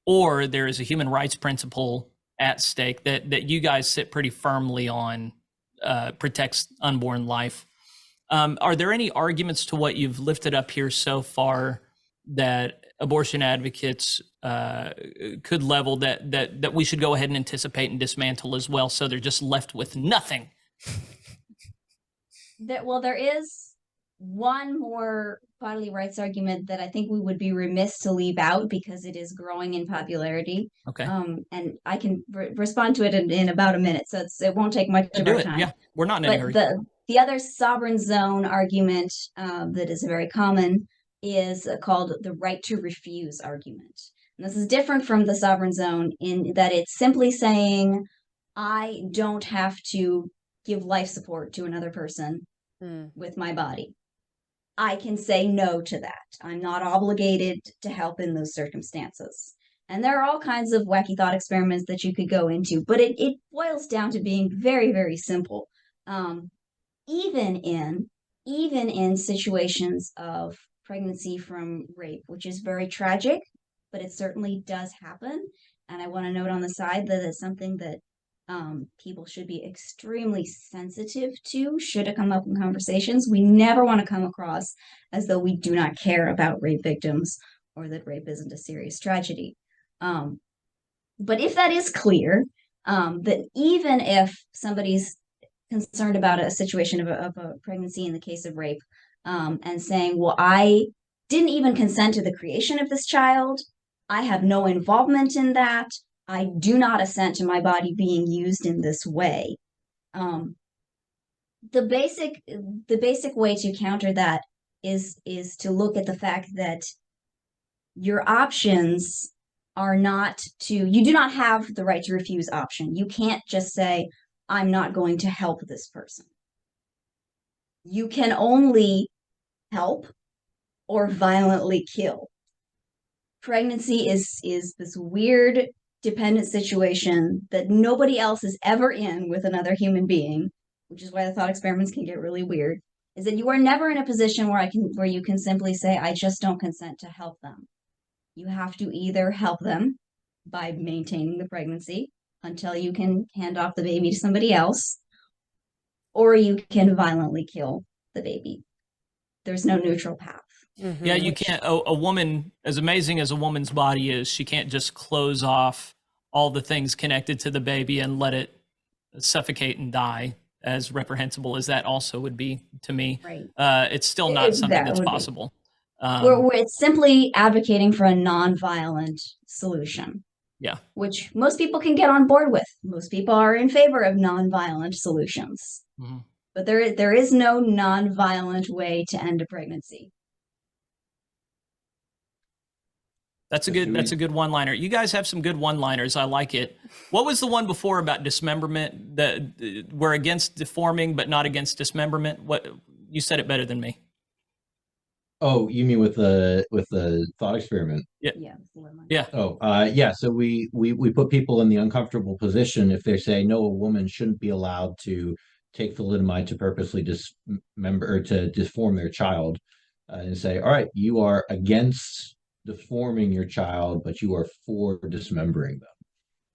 or there is a human rights principle at stake that you guys sit pretty firmly on, protects unborn life. Are there any arguments to what you've lifted up here so far that abortion advocates could level that we should go ahead and anticipate and dismantle as well, so they're just left with nothing? There is one more bodily rights argument that I think we would be remiss to leave out because it is growing in popularity. Okay. And I can respond to it in about a minute, so it won't take much of our time. Yeah, we're not in any hurry. The other sovereign zone argument that is very common is called the right to refuse argument. And this is different from the sovereign zone in that it's simply saying, I don't have to give life support to another person with my body. I can say no to that. I'm not obligated to help in those circumstances. And there are all kinds of wacky thought experiments that you could go into, but it boils down to being very, very simple. Even in situations of pregnancy from rape, which is very tragic, but it certainly does happen. And I want to note on the side that it's something that people should be extremely sensitive to should it come up in conversations. We never want to come across as though we do not care about rape victims or that rape isn't a serious tragedy. But if that is clear, that even if somebody's concerned about a situation of a pregnancy in the case of rape, and saying, well, I didn't even consent to the creation of this child. I have no involvement in that. I do not assent to my body being used in this way. The basic way to counter that is to look at the fact that your options are not you do not have the right to refuse option. You can't just say, I'm not going to help this person. You can only help or violently kill. Pregnancy is this weird dependent situation that nobody else is ever in with another human being, which is why the thought experiments can get really weird, is that you are never in a position where you can simply say, I just don't consent to help them. You have to either help them by maintaining the pregnancy until you can hand off the baby to somebody else, or you can violently kill the baby. There's no neutral path. Yeah, you can't. A woman, as amazing as a woman's body is, she can't just close off all the things connected to the baby and let it suffocate and die, as reprehensible as that also would be to me. Right. It's still not something That that's would be. possible. It's simply advocating for a non-violent solution. Yeah. Which most people can get on board with. Most people are in favor of non-violent solutions. Mm-hmm. But there is no non-violent way to end a pregnancy. That's a good one-liner. You guys have some good one-liners. I like it. What was the one before about dismemberment? That we're against deforming, but not against dismemberment. What, you said it better than me. Oh, you mean with the thought experiment? Yeah. Yeah. Yeah. So we put people in the uncomfortable position if they say no, a woman shouldn't be allowed to take thalidomide to purposely dismember or to deform their child, and say, all right, you are against deforming your child, but you are for dismembering them.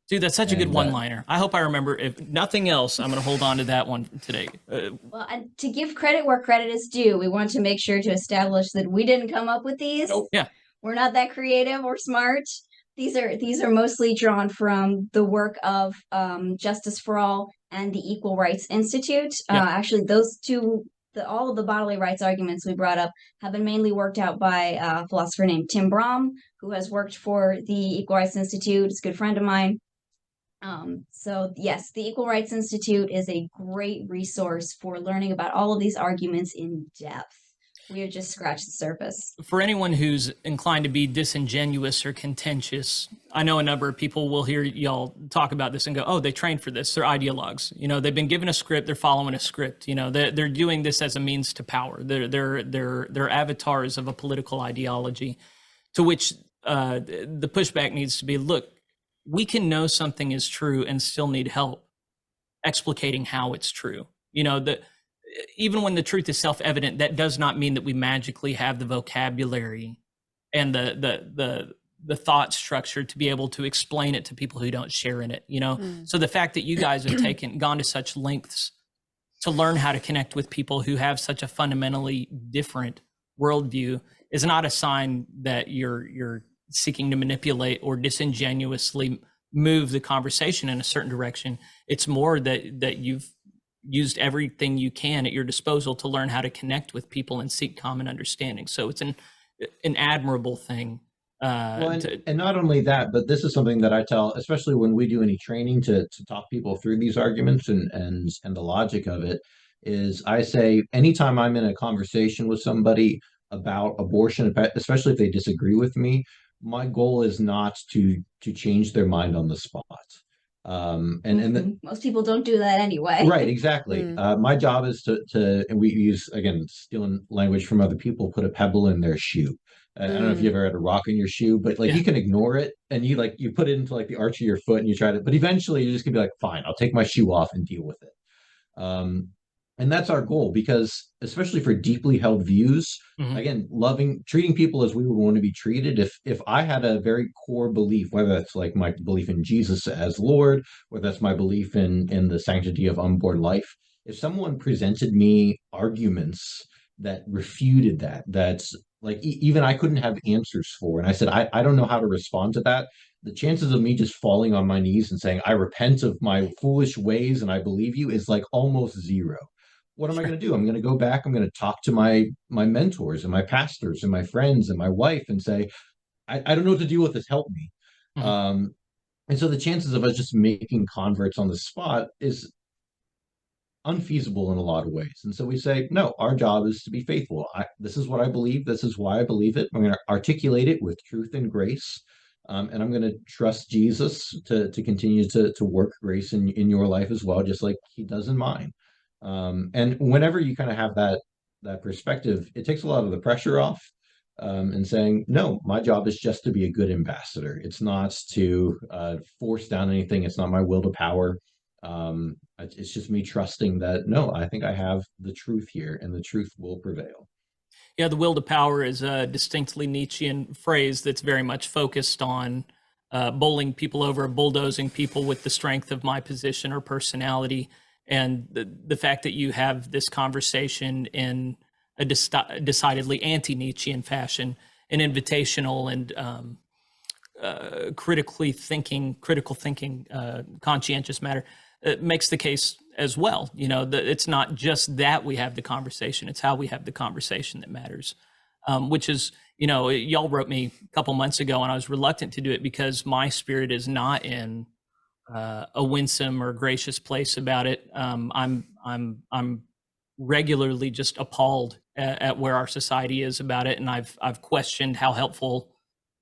Dude, that's such a good one-liner. I hope I remember. If nothing else, I'm going to hold on to that one today. Well, and to give credit where credit is due, we want to make sure to establish that we didn't come up with these. Nope. Yeah. We're not that creative or smart. These are mostly drawn from the work of Justice for All and the Equal Rights Institute. Yeah. Actually, those two, all of the bodily rights arguments we brought up have been mainly worked out by a philosopher named Tim Brom, who has worked for the Equal Rights Institute. He's a good friend of mine. So yes, the Equal Rights Institute is a great resource for learning about all of these arguments in depth. We have just scratched the surface. For anyone who's inclined to be disingenuous or contentious, I know a number of people will hear y'all talk about this and go, oh, they trained for this. They're ideologues. You know, they've been given a script. They're following a script. You know, they're doing this as a means to power. They're avatars of a political ideology, to which the pushback needs to be, look, we can know something is true and still need help explicating how it's true. You know, even when the truth is self-evident, that does not mean that we magically have the vocabulary and the thought structure to be able to explain it to people who don't share in it, you know? So the fact that you guys have gone to such lengths to learn how to connect with people who have such a fundamentally different worldview is not a sign that you're seeking to manipulate or disingenuously move the conversation in a certain direction. It's more that you've used everything you can at your disposal to learn how to connect with people and seek common understanding. So it's an admirable thing. And not only that, but this is something that I tell, especially when we do any training to talk people through these arguments and the logic of it, is I say, anytime I'm in a conversation with somebody about abortion, especially if they disagree with me, my goal is not to change their mind on the spot. Most people don't do that anyway. Right, exactly. My job is to and we use, again, stealing language from other people, put a pebble in their shoe. I don't know if you ever had a rock in your shoe, but like you can ignore it and you put it into like the arch of your foot and you try to, but eventually you're just gonna be like, fine, I'll take my shoe off and deal with it. And that's our goal, because especially for deeply held views, again, treating people as we would want to be treated. If I had a very core belief, whether that's like my belief in Jesus as Lord, or that's my belief in the sanctity of unborn life, if someone presented me arguments that refuted that's like even I couldn't have answers for, and I said, I don't know how to respond to that, the chances of me just falling on my knees and saying, I repent of my foolish ways and I believe you, is like almost zero. What am I going to do? I'm going to go back. I'm going to talk to my mentors and my pastors and my friends and my wife and say, I don't know what to do with this. Help me. And so the chances of us just making converts on the spot is unfeasible in a lot of ways. And so we say, no, our job is to be faithful. This is what I believe. This is why I believe it. I'm going to articulate it with truth and grace. And I'm going to trust Jesus to continue to work grace in your life as well, just like he does in mine. And whenever you kind of have that perspective, it takes a lot of the pressure off, and saying, no, my job is just to be a good ambassador. It's not to force down anything. It's not my will to power. It's just me trusting that, no, I think I have the truth here and the truth will prevail. Yeah, the will to power is a distinctly Nietzschean phrase that's very much focused on bowling people over, bulldozing people with the strength of my position or personality. And the fact that you have this conversation in a decidedly anti-Nietzschean fashion, an invitational and critical thinking, conscientious matter, it makes the case as well. You know, it's not just that we have the conversation; it's how we have the conversation that matters. Which is, you know, y'all wrote me a couple months ago, and I was reluctant to do it because my spirit is not in a winsome or gracious place about it. I'm regularly just appalled at where our society is about it, and I've questioned how helpful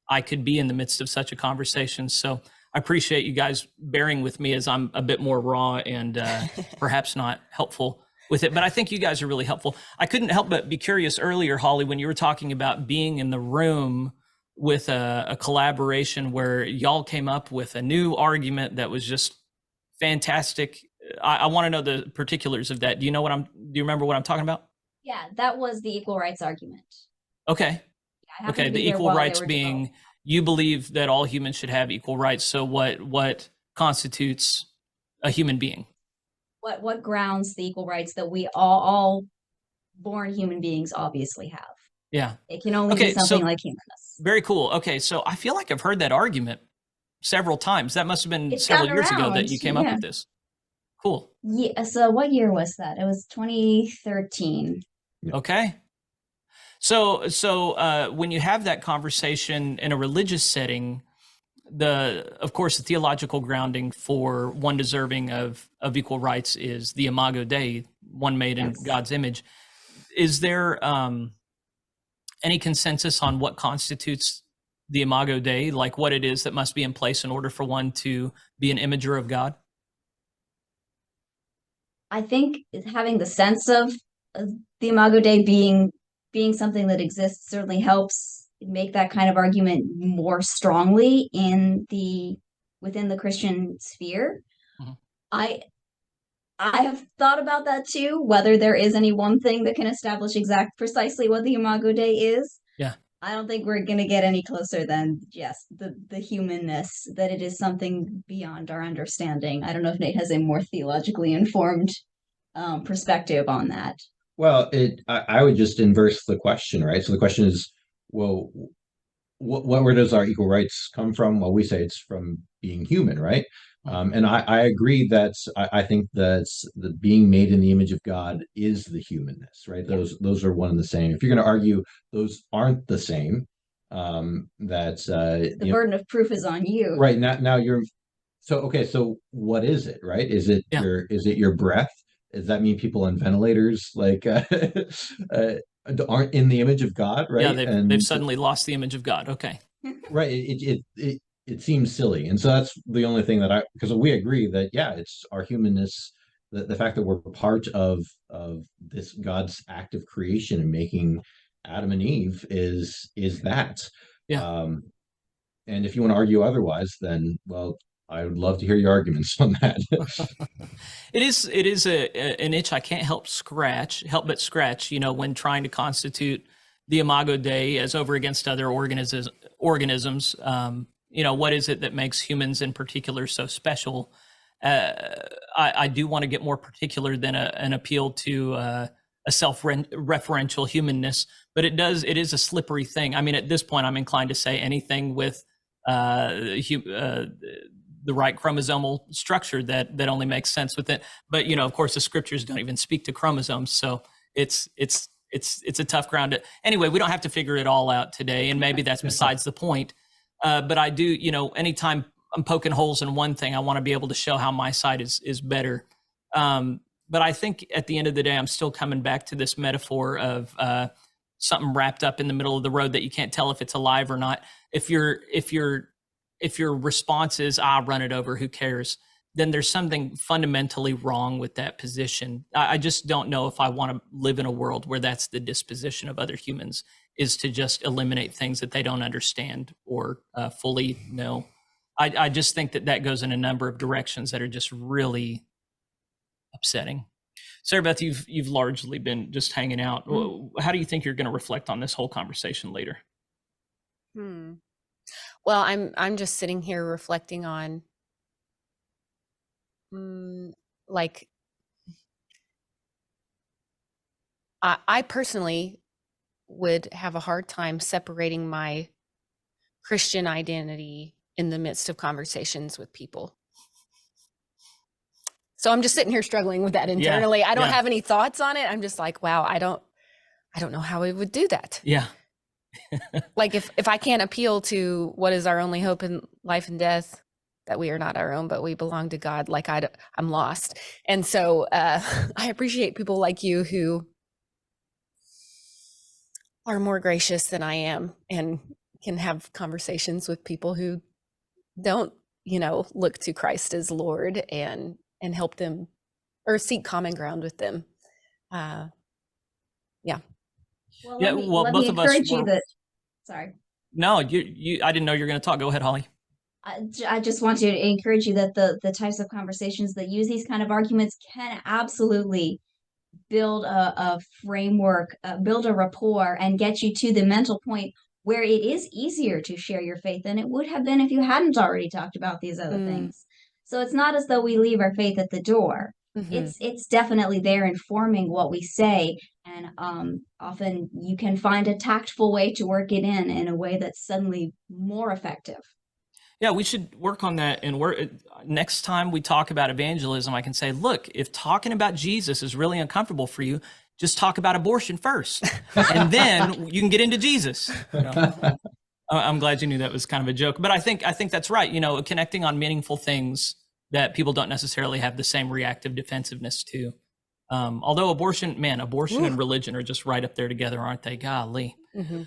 I could be in the midst of such a conversation. So I appreciate you guys bearing with me as I'm a bit more raw and perhaps not helpful with it, but I think you guys are really helpful. I couldn't help but be curious earlier, Holly, when you were talking about being in the room with a collaboration where y'all came up with a new argument that was just fantastic. I want to know the particulars of that. Do you remember what I'm talking about? Yeah, that was the equal rights argument. Okay. I happened Okay. to be The there equal while they rights were being, developing. you believe that all humans should have equal rights. So what constitutes a human being? What grounds the equal rights that we all born human beings obviously have? Yeah. It can only Okay, be something so- like humanness. Very cool. Okay. So I feel like I've heard that argument several times. That must have been It's several gotten years ago that around, you came up yeah. with this. Cool. Yeah, so what year was that? It was 2013. Okay. So when you have that conversation in a religious setting, of course, the theological grounding for one deserving of equal rights is the imago Dei, one made in Yes. God's image. Is there any consensus on what constitutes the imago Dei, like what it is that must be in place in order for one to be an imager of God? I think having the sense of the Imago Dei being something that exists certainly helps make that kind of argument more strongly within the Christian sphere. Mhm. I have thought about that too, whether there is any one thing that can establish precisely what the Imago Dei is. Yeah. I don't think we're going to get any closer than just the humanness, that it is something beyond our understanding. I don't know if Nate has a more theologically informed perspective on that. Well, I would just inverse the question, right? So the question is, well, where does our equal rights come from? Well, we say it's from being human, right? And I agree that I think that the being made in the image of God is the humanness, right? Those are one and the same. If you're going to argue those aren't the same, The burden of proof is on you. right now you're okay. So what is it, right? Is it Yeah. your breath? Does that mean people on ventilators like aren't in the image of God, right? Yeah, they've suddenly lost the image of God. Okay. Right. It seems silly, and so that's the only thing that because we agree that it's our humanness, the fact that we're part of this God's act of creation and making Adam and Eve is that. Yeah. And if you want to argue otherwise, then I would love to hear your arguments on that. It is an itch I can't help but scratch, you know, when trying to constitute the imago Dei as over against other organisms. You know, what is it that makes humans in particular so special? I do want to get more particular than an appeal to a self-referential humanness, but it is a slippery thing. I mean, at this point, I'm inclined to say anything with the right chromosomal structure that only makes sense with it. But you know, of course, the scriptures don't even speak to chromosomes, so it's a tough ground. Anyway, we don't have to figure it all out today, and maybe that's besides the point. But I do, you know, anytime I'm poking holes in one thing, I want to be able to show how my side is better. But I think at the end of the day, I'm still coming back to this metaphor of something wrapped up in the middle of the road that you can't tell if it's alive or not. If your response is, run it over, who cares? Then there's something fundamentally wrong with that position. I just don't know if I want to live in a world where that's the disposition of other humans, is to just eliminate things that they don't understand or fully know. I just think that goes in a number of directions that are just really upsetting. Sarah Beth, you've largely been just hanging out. How do you think you're going to reflect on this whole conversation later? Well, I'm just sitting here reflecting on like I personally would have a hard time separating my Christian identity in the midst of conversations with people. So I'm just sitting here struggling with that internally. I don't have any thoughts on it. I'm just like, wow, I don't know how we would do that. Yeah. Like if I can't appeal to what is our only hope in life and death, that we are not our own, but we belong to God, like I'm lost. And so I appreciate people like you who are more gracious than I am and can have conversations with people who don't, look to Christ as Lord and help them or seek common ground with them. Well, Yeah, let both me of us encourage you were- that. Sorry. No, you. I didn't know you were going to talk. Go ahead, Holly. I just want to encourage you that the types of conversations that use these kind of arguments can absolutely build a framework, build a rapport, and get you to the mental point where it is easier to share your faith than it would have been if you hadn't already talked about these other things. So it's not as though we leave our faith at the door. Mm-hmm. It's definitely there informing what we say, and often you can find a tactful way to work it in a way that's suddenly more effective. Yeah, we should work on that. And next time we talk about evangelism, I can say, look, if talking about Jesus is really uncomfortable for you, just talk about abortion first, and then you can get into Jesus. I'm glad you knew that was kind of a joke, but I think that's right. Connecting on meaningful things that people don't necessarily have the same reactive defensiveness to. Although abortion and religion are just right up there together, aren't they? Golly. Mm-hmm.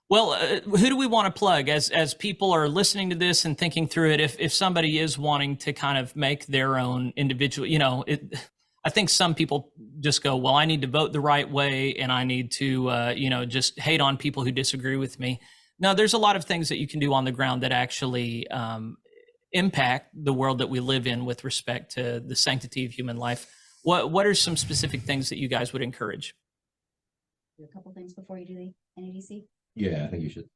Well, who do we want to plug as people are listening to this and thinking through it? If somebody is wanting to kind of make their own individual, I think some people just go, well, I need to vote the right way, and I need to, just hate on people who disagree with me. No, there's a lot of things that you can do on the ground that actually impact the world that we live in with respect to the sanctity of human life. What are some specific things that you guys would encourage? Do a couple things before you do the NADC. Yeah, I think you should.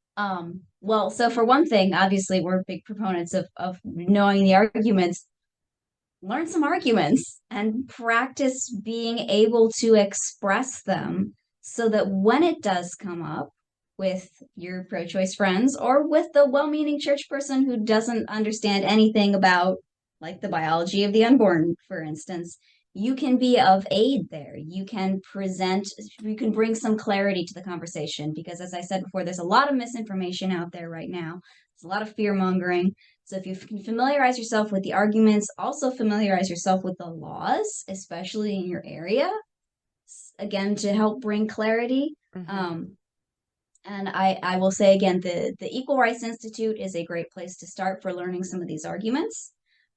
Well, so for one thing, obviously we're big proponents of knowing the arguments. Learn some arguments and practice being able to express them so that when it does come up with your pro-choice friends or with the well-meaning church person who doesn't understand anything about, like, the biology of the unborn, for instance, you can be of aid there. You can bring some clarity to the conversation, because as I said before, there's a lot of misinformation out there right now. There's a lot of fear mongering. So if you can familiarize yourself with the arguments, also familiarize yourself with the laws, especially in your area, again, to help bring clarity. Mm-hmm. And I will say again, the Equal Rights Institute is a great place to start for learning some of these arguments.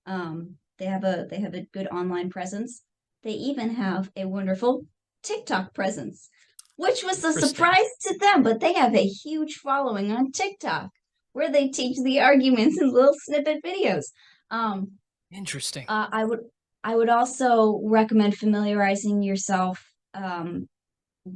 They have a good online presence. They even have a wonderful TikTok presence, which was a surprise to them, but they have a huge following on TikTok where they teach the arguments in little snippet videos. Interesting. I would also recommend familiarizing yourself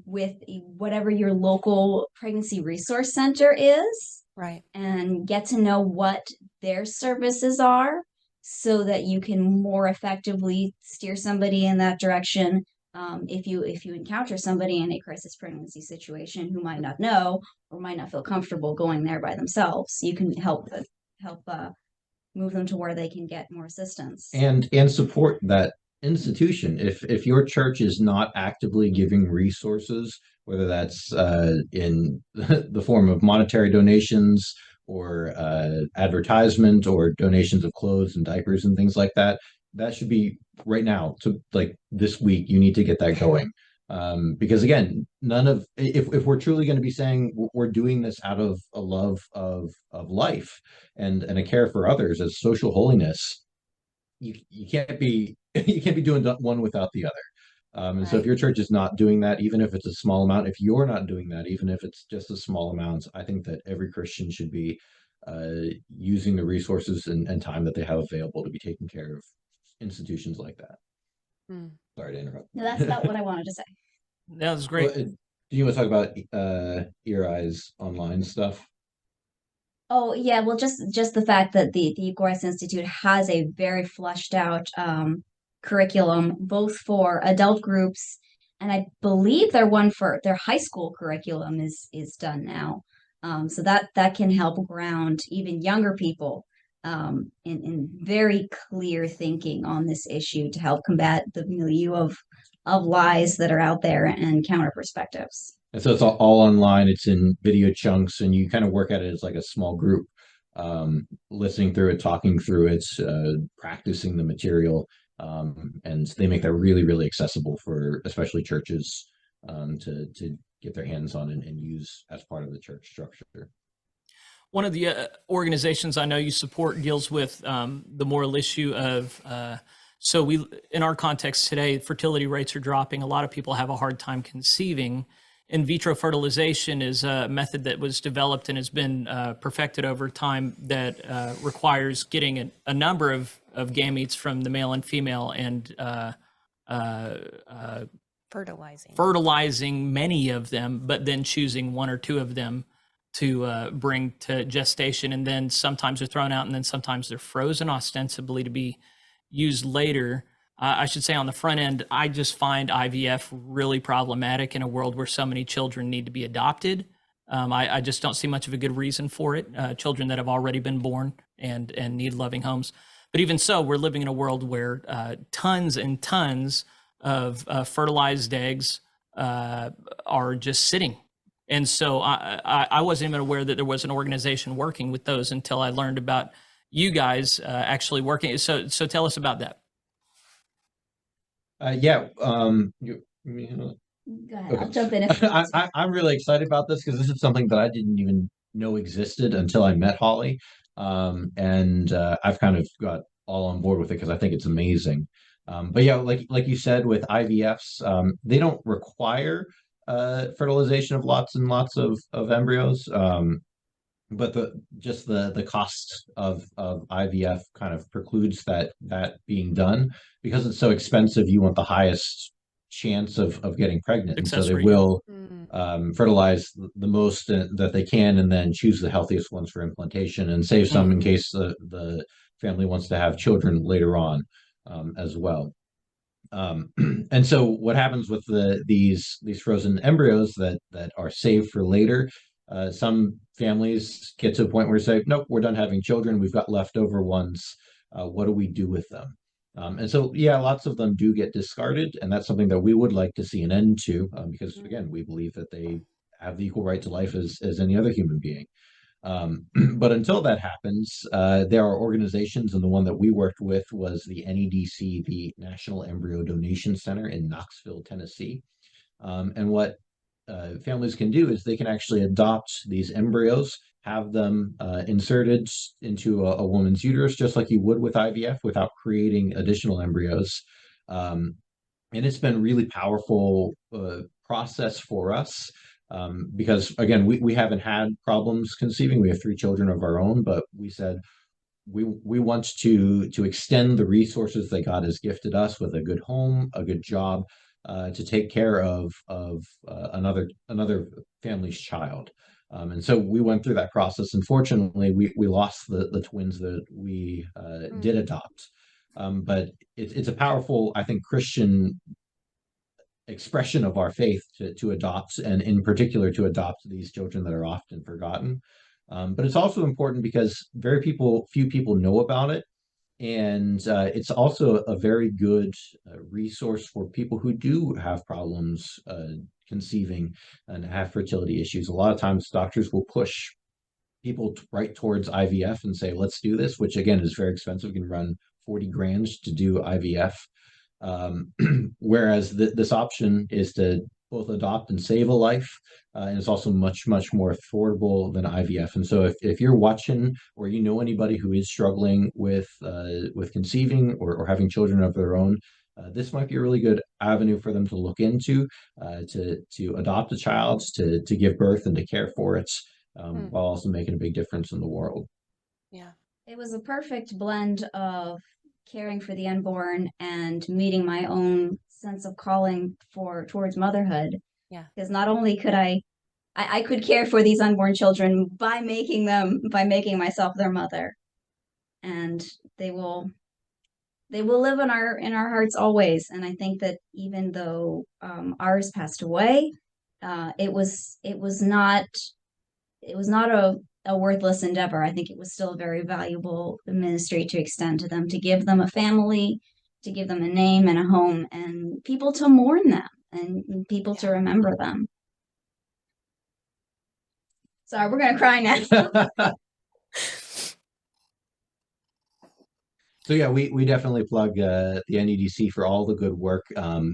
with whatever your local pregnancy resource center is, Right, and get to know what their services are, so that you can more effectively steer somebody in that direction. If you encounter somebody in a crisis pregnancy situation who might not know or might not feel comfortable going there by themselves, you can help move them to where they can get more assistance and support that institution. If your church is not actively giving resources, whether that's in the form of monetary donations or advertisement or donations of clothes and diapers and things like that, that should be right now. To, like, this week, you need to get that going. Because again, if we're truly going to be saying we're doing this out of a love of life and a care for others as social holiness, you can't be doing one without the other. And so if your church is not doing that, even if it's a small amount, if you're not doing that, even if it's just a small amount, I think that every Christian should be using the resources and time that they have available to be taking care of institutions like that. Sorry to interrupt. No, that's not what I wanted to say. That was great. Do you want to talk about Ear Eyes online stuff? Oh yeah, well, just the fact that the Equal Rights Institute has a very fleshed out curriculum, both for adult groups, and I believe their high school curriculum is done now. So that can help ground even younger people in very clear thinking on this issue to help combat the milieu of lies that are out there and counter perspectives. And so it's all online. It's in video chunks, and you kind of work at it as like a small group, listening through it, talking through it, practicing the material, and they make that really, really accessible for especially churches to get their hands on and use as part of the church structure. One of the organizations I know you support deals with the moral issue of, so we, in our context today, fertility rates are dropping. A lot of people have a hard time conceiving. In vitro fertilization is a method that was developed and has been perfected over time that requires getting a number of gametes from the male and female and fertilizing many of them, but then choosing one or two of them to bring to gestation. And then sometimes they're thrown out, and then sometimes they're frozen ostensibly to be used later. I should say on the front end, I just find IVF really problematic in a world where so many children need to be adopted. I just don't see much of a good reason for it. Children that have already been born and need loving homes. But even so, we're living in a world where tons and tons of fertilized eggs are just sitting. And so I wasn't even aware that there was an organization working with those until I learned about you guys actually working. So tell us about that. Go ahead, I'll jump in. I'm really excited about this because this is something that I didn't even know existed until I met Holly. And I've kind of got all on board with it because I think it's amazing. But yeah, like you said, with IVFs, they don't require fertilization of lots and lots of embryos. But the cost of IVF kind of precludes that being done because it's so expensive. You want the highest chance of getting pregnant, and so they will fertilize the most that they can, and then choose the healthiest ones for implantation, and save some in case the family wants to have children later on as well. And so what happens with these frozen embryos that are saved for later? Some families get to a point where they say, nope, we're done having children. We've got leftover ones. What do we do with them? And so, yeah, lots of them do get discarded. And that's something that we would like to see an end to, because, again, we believe that they have the equal right to life as any other human being. But until that happens, there are organizations, and the one that we worked with was the NEDC, the National Embryo Donation Center in Knoxville, Tennessee. And what families can do is they can actually adopt these embryos, have them inserted into a woman's uterus, just like you would with IVF, without creating additional embryos. And it's been really powerful process for us because, again, we haven't had problems conceiving. We have 3 children of our own, but we said we want to extend the resources that God has gifted us with a good home, a good job, to take care of another family's child. And so we went through that process. Unfortunately, we lost the twins that we did adopt. But it's a powerful, I think, Christian expression of our faith to adopt, and in particular to adopt these children that are often forgotten. But it's also important because few people know about it. And it's also a very good resource for people who do have problems conceiving and have fertility issues. A lot of times doctors will push people right towards IVF and say, let's do this, which again is very expensive. You can run 40 grand to do IVF. Whereas this option is to both adopt and save a life. And it's also much, much more affordable than IVF. And so if you're watching, or you know anybody who is struggling with conceiving or having children of their own, this might be a really good avenue for them to look into, to adopt a child, to give birth and to care for it, while also making a big difference in the world. Yeah. It was a perfect blend of caring for the unborn and meeting my own sense of calling towards motherhood. Yeah. Because not only could I could care for these unborn children by making myself their mother. And they will live in our hearts always. And I think that even though ours passed away, it was not it was not a worthless endeavor. I think it was still a very valuable ministry to extend to them, to give them a family, to give them a name and a home, and people to mourn them, and people to remember them. Sorry, we're gonna cry now. So yeah, we definitely plug the NEDC for all the good work.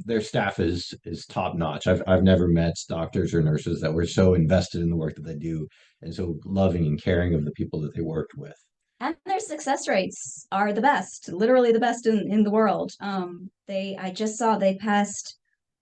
Their staff is top notch. I've never met doctors or nurses that were so invested in the work that they do and so loving and caring of the people that they worked with. And their success rates are the best, literally the best in the world. I just saw they passed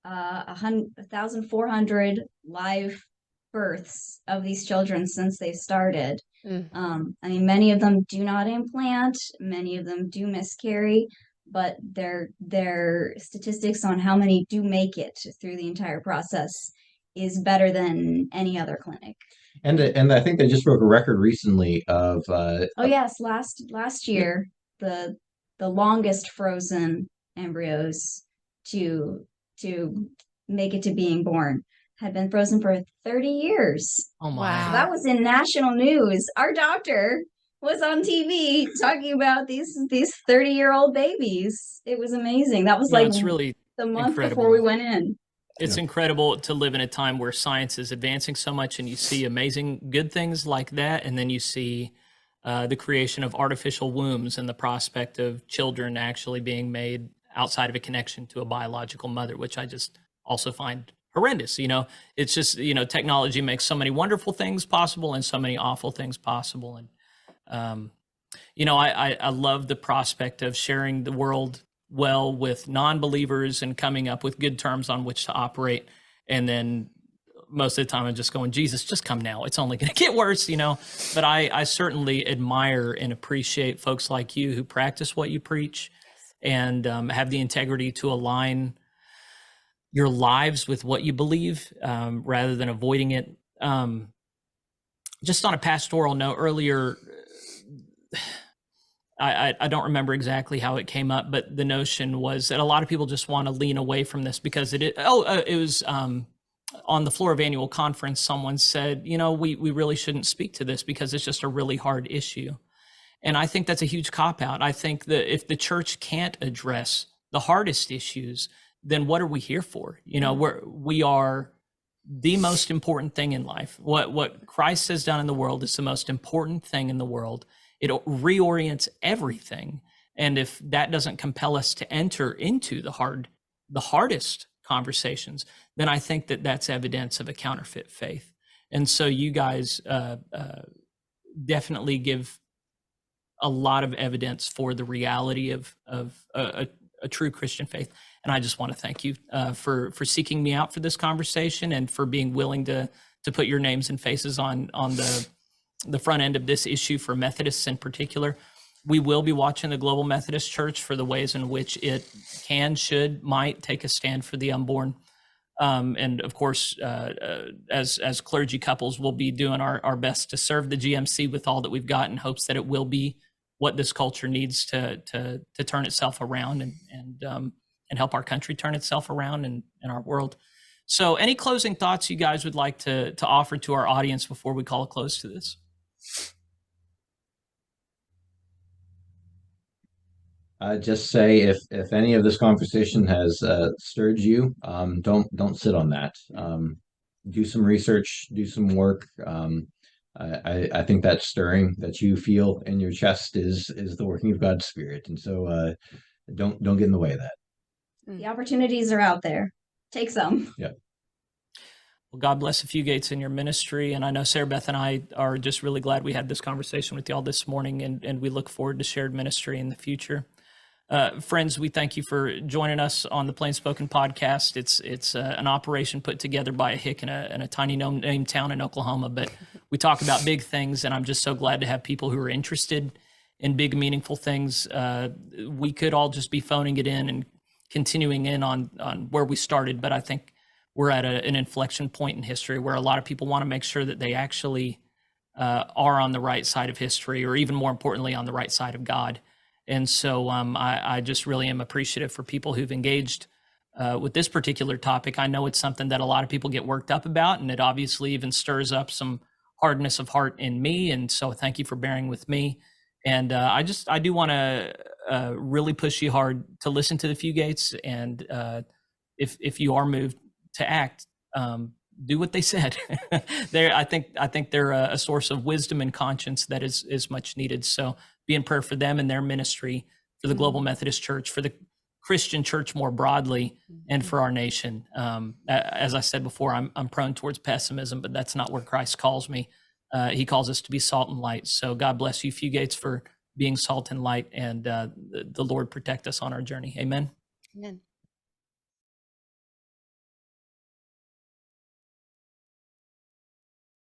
1,400 live births of these children since they've started. I mean, many of them do not implant, many of them do miscarry, but their statistics on how many do make it through the entire process is better than any other clinic. And I think they just broke a record recently of oh yes, last year the longest frozen embryos to make it to being born had been frozen for 30 years. Oh my. Wow. So that was in national news. Our doctor was on TV talking about these 30-year-old babies. It was amazing. That was No, like it's really the month incredible. before we went in. It's incredible to live in a time where science is advancing so much and you see amazing good things like that. And then you see the creation of artificial wombs and the prospect of children actually being made outside of a connection to a biological mother, which I just also find horrendous. You know, it's just, you know, technology makes so many wonderful things possible and so many awful things possible. And, you know, I love the prospect of sharing the world well with non-believers and coming up with good terms on which to operate. And then most of the time I'm just going, Jesus, just come now. It's only going to get worse, you know. But I certainly admire and appreciate folks like you who practice what you preach and have the integrity to align your lives with what you believe rather than avoiding it. Just on a pastoral note, earlier, I don't remember exactly how it came up, but the notion was that a lot of people just want to lean away from this because it was on the floor of annual conference, someone said, you know, we really shouldn't speak to this because it's just a really hard issue. And I think that's a huge cop-out. I think that if the church can't address the hardest issues, then what are we here for? You know, we are the most important thing in life. What Christ has done in the world is the most important thing in the world. It reorients everything. And if that doesn't compel us to enter into the hardest conversations, then I think that that's evidence of a counterfeit faith. And so you guys definitely give a lot of evidence for the reality of a true Christian faith. And I just want to thank you for seeking me out for this conversation and for being willing to put your names and faces on the front end of this issue for Methodists in particular. We will be watching the Global Methodist Church for the ways in which it can, should, might take a stand for the unborn. And of course, as clergy couples, we'll be doing our best to serve the GMC with all that we've got in hopes that it will be what this culture needs to turn itself around and help our country turn itself around and our world. So any closing thoughts you guys would like to offer to our audience before we call a close to this? Just say if any of this conversation has stirred you, don't sit on that. Do some research, do some work. I think that stirring that you feel in your chest is the working of God's Spirit, and so don't get in the way of that. The opportunities are out there. Take some. Yeah. Well, God bless the Fugates in your ministry. And I know Sarah Beth and I are just really glad we had this conversation with y'all this morning, and we look forward to shared ministry in the future. Friends, we thank you for joining us on the PlainSpoken podcast. It's an operation put together by a hick in a tiny no-name town in Oklahoma, but we talk about big things, and I'm just so glad to have people who are interested in big, meaningful things. We could all just be phoning it in and continuing in on where we started, but I think we're at an inflection point in history where a lot of people want to make sure that they actually are on the right side of history, or even more importantly, on the right side of God. And so I just really am appreciative for people who've engaged with this particular topic. I know it's something that a lot of people get worked up about, and it obviously even stirs up some hardness of heart in me. And so thank you for bearing with me. And I do want to really push you hard to listen to the Fugates. And if you are moved to act, do what they said. I think they're a source of wisdom and conscience that is much needed. So be in prayer for them and their ministry, for the Global Methodist Church, for the Christian church more broadly, and for our nation. As I said before, I'm prone towards pessimism, but that's not where Christ calls me. He calls us to be salt and light. So God bless you, Fugates, for being salt and light, and the Lord protect us on our journey. Amen. Amen.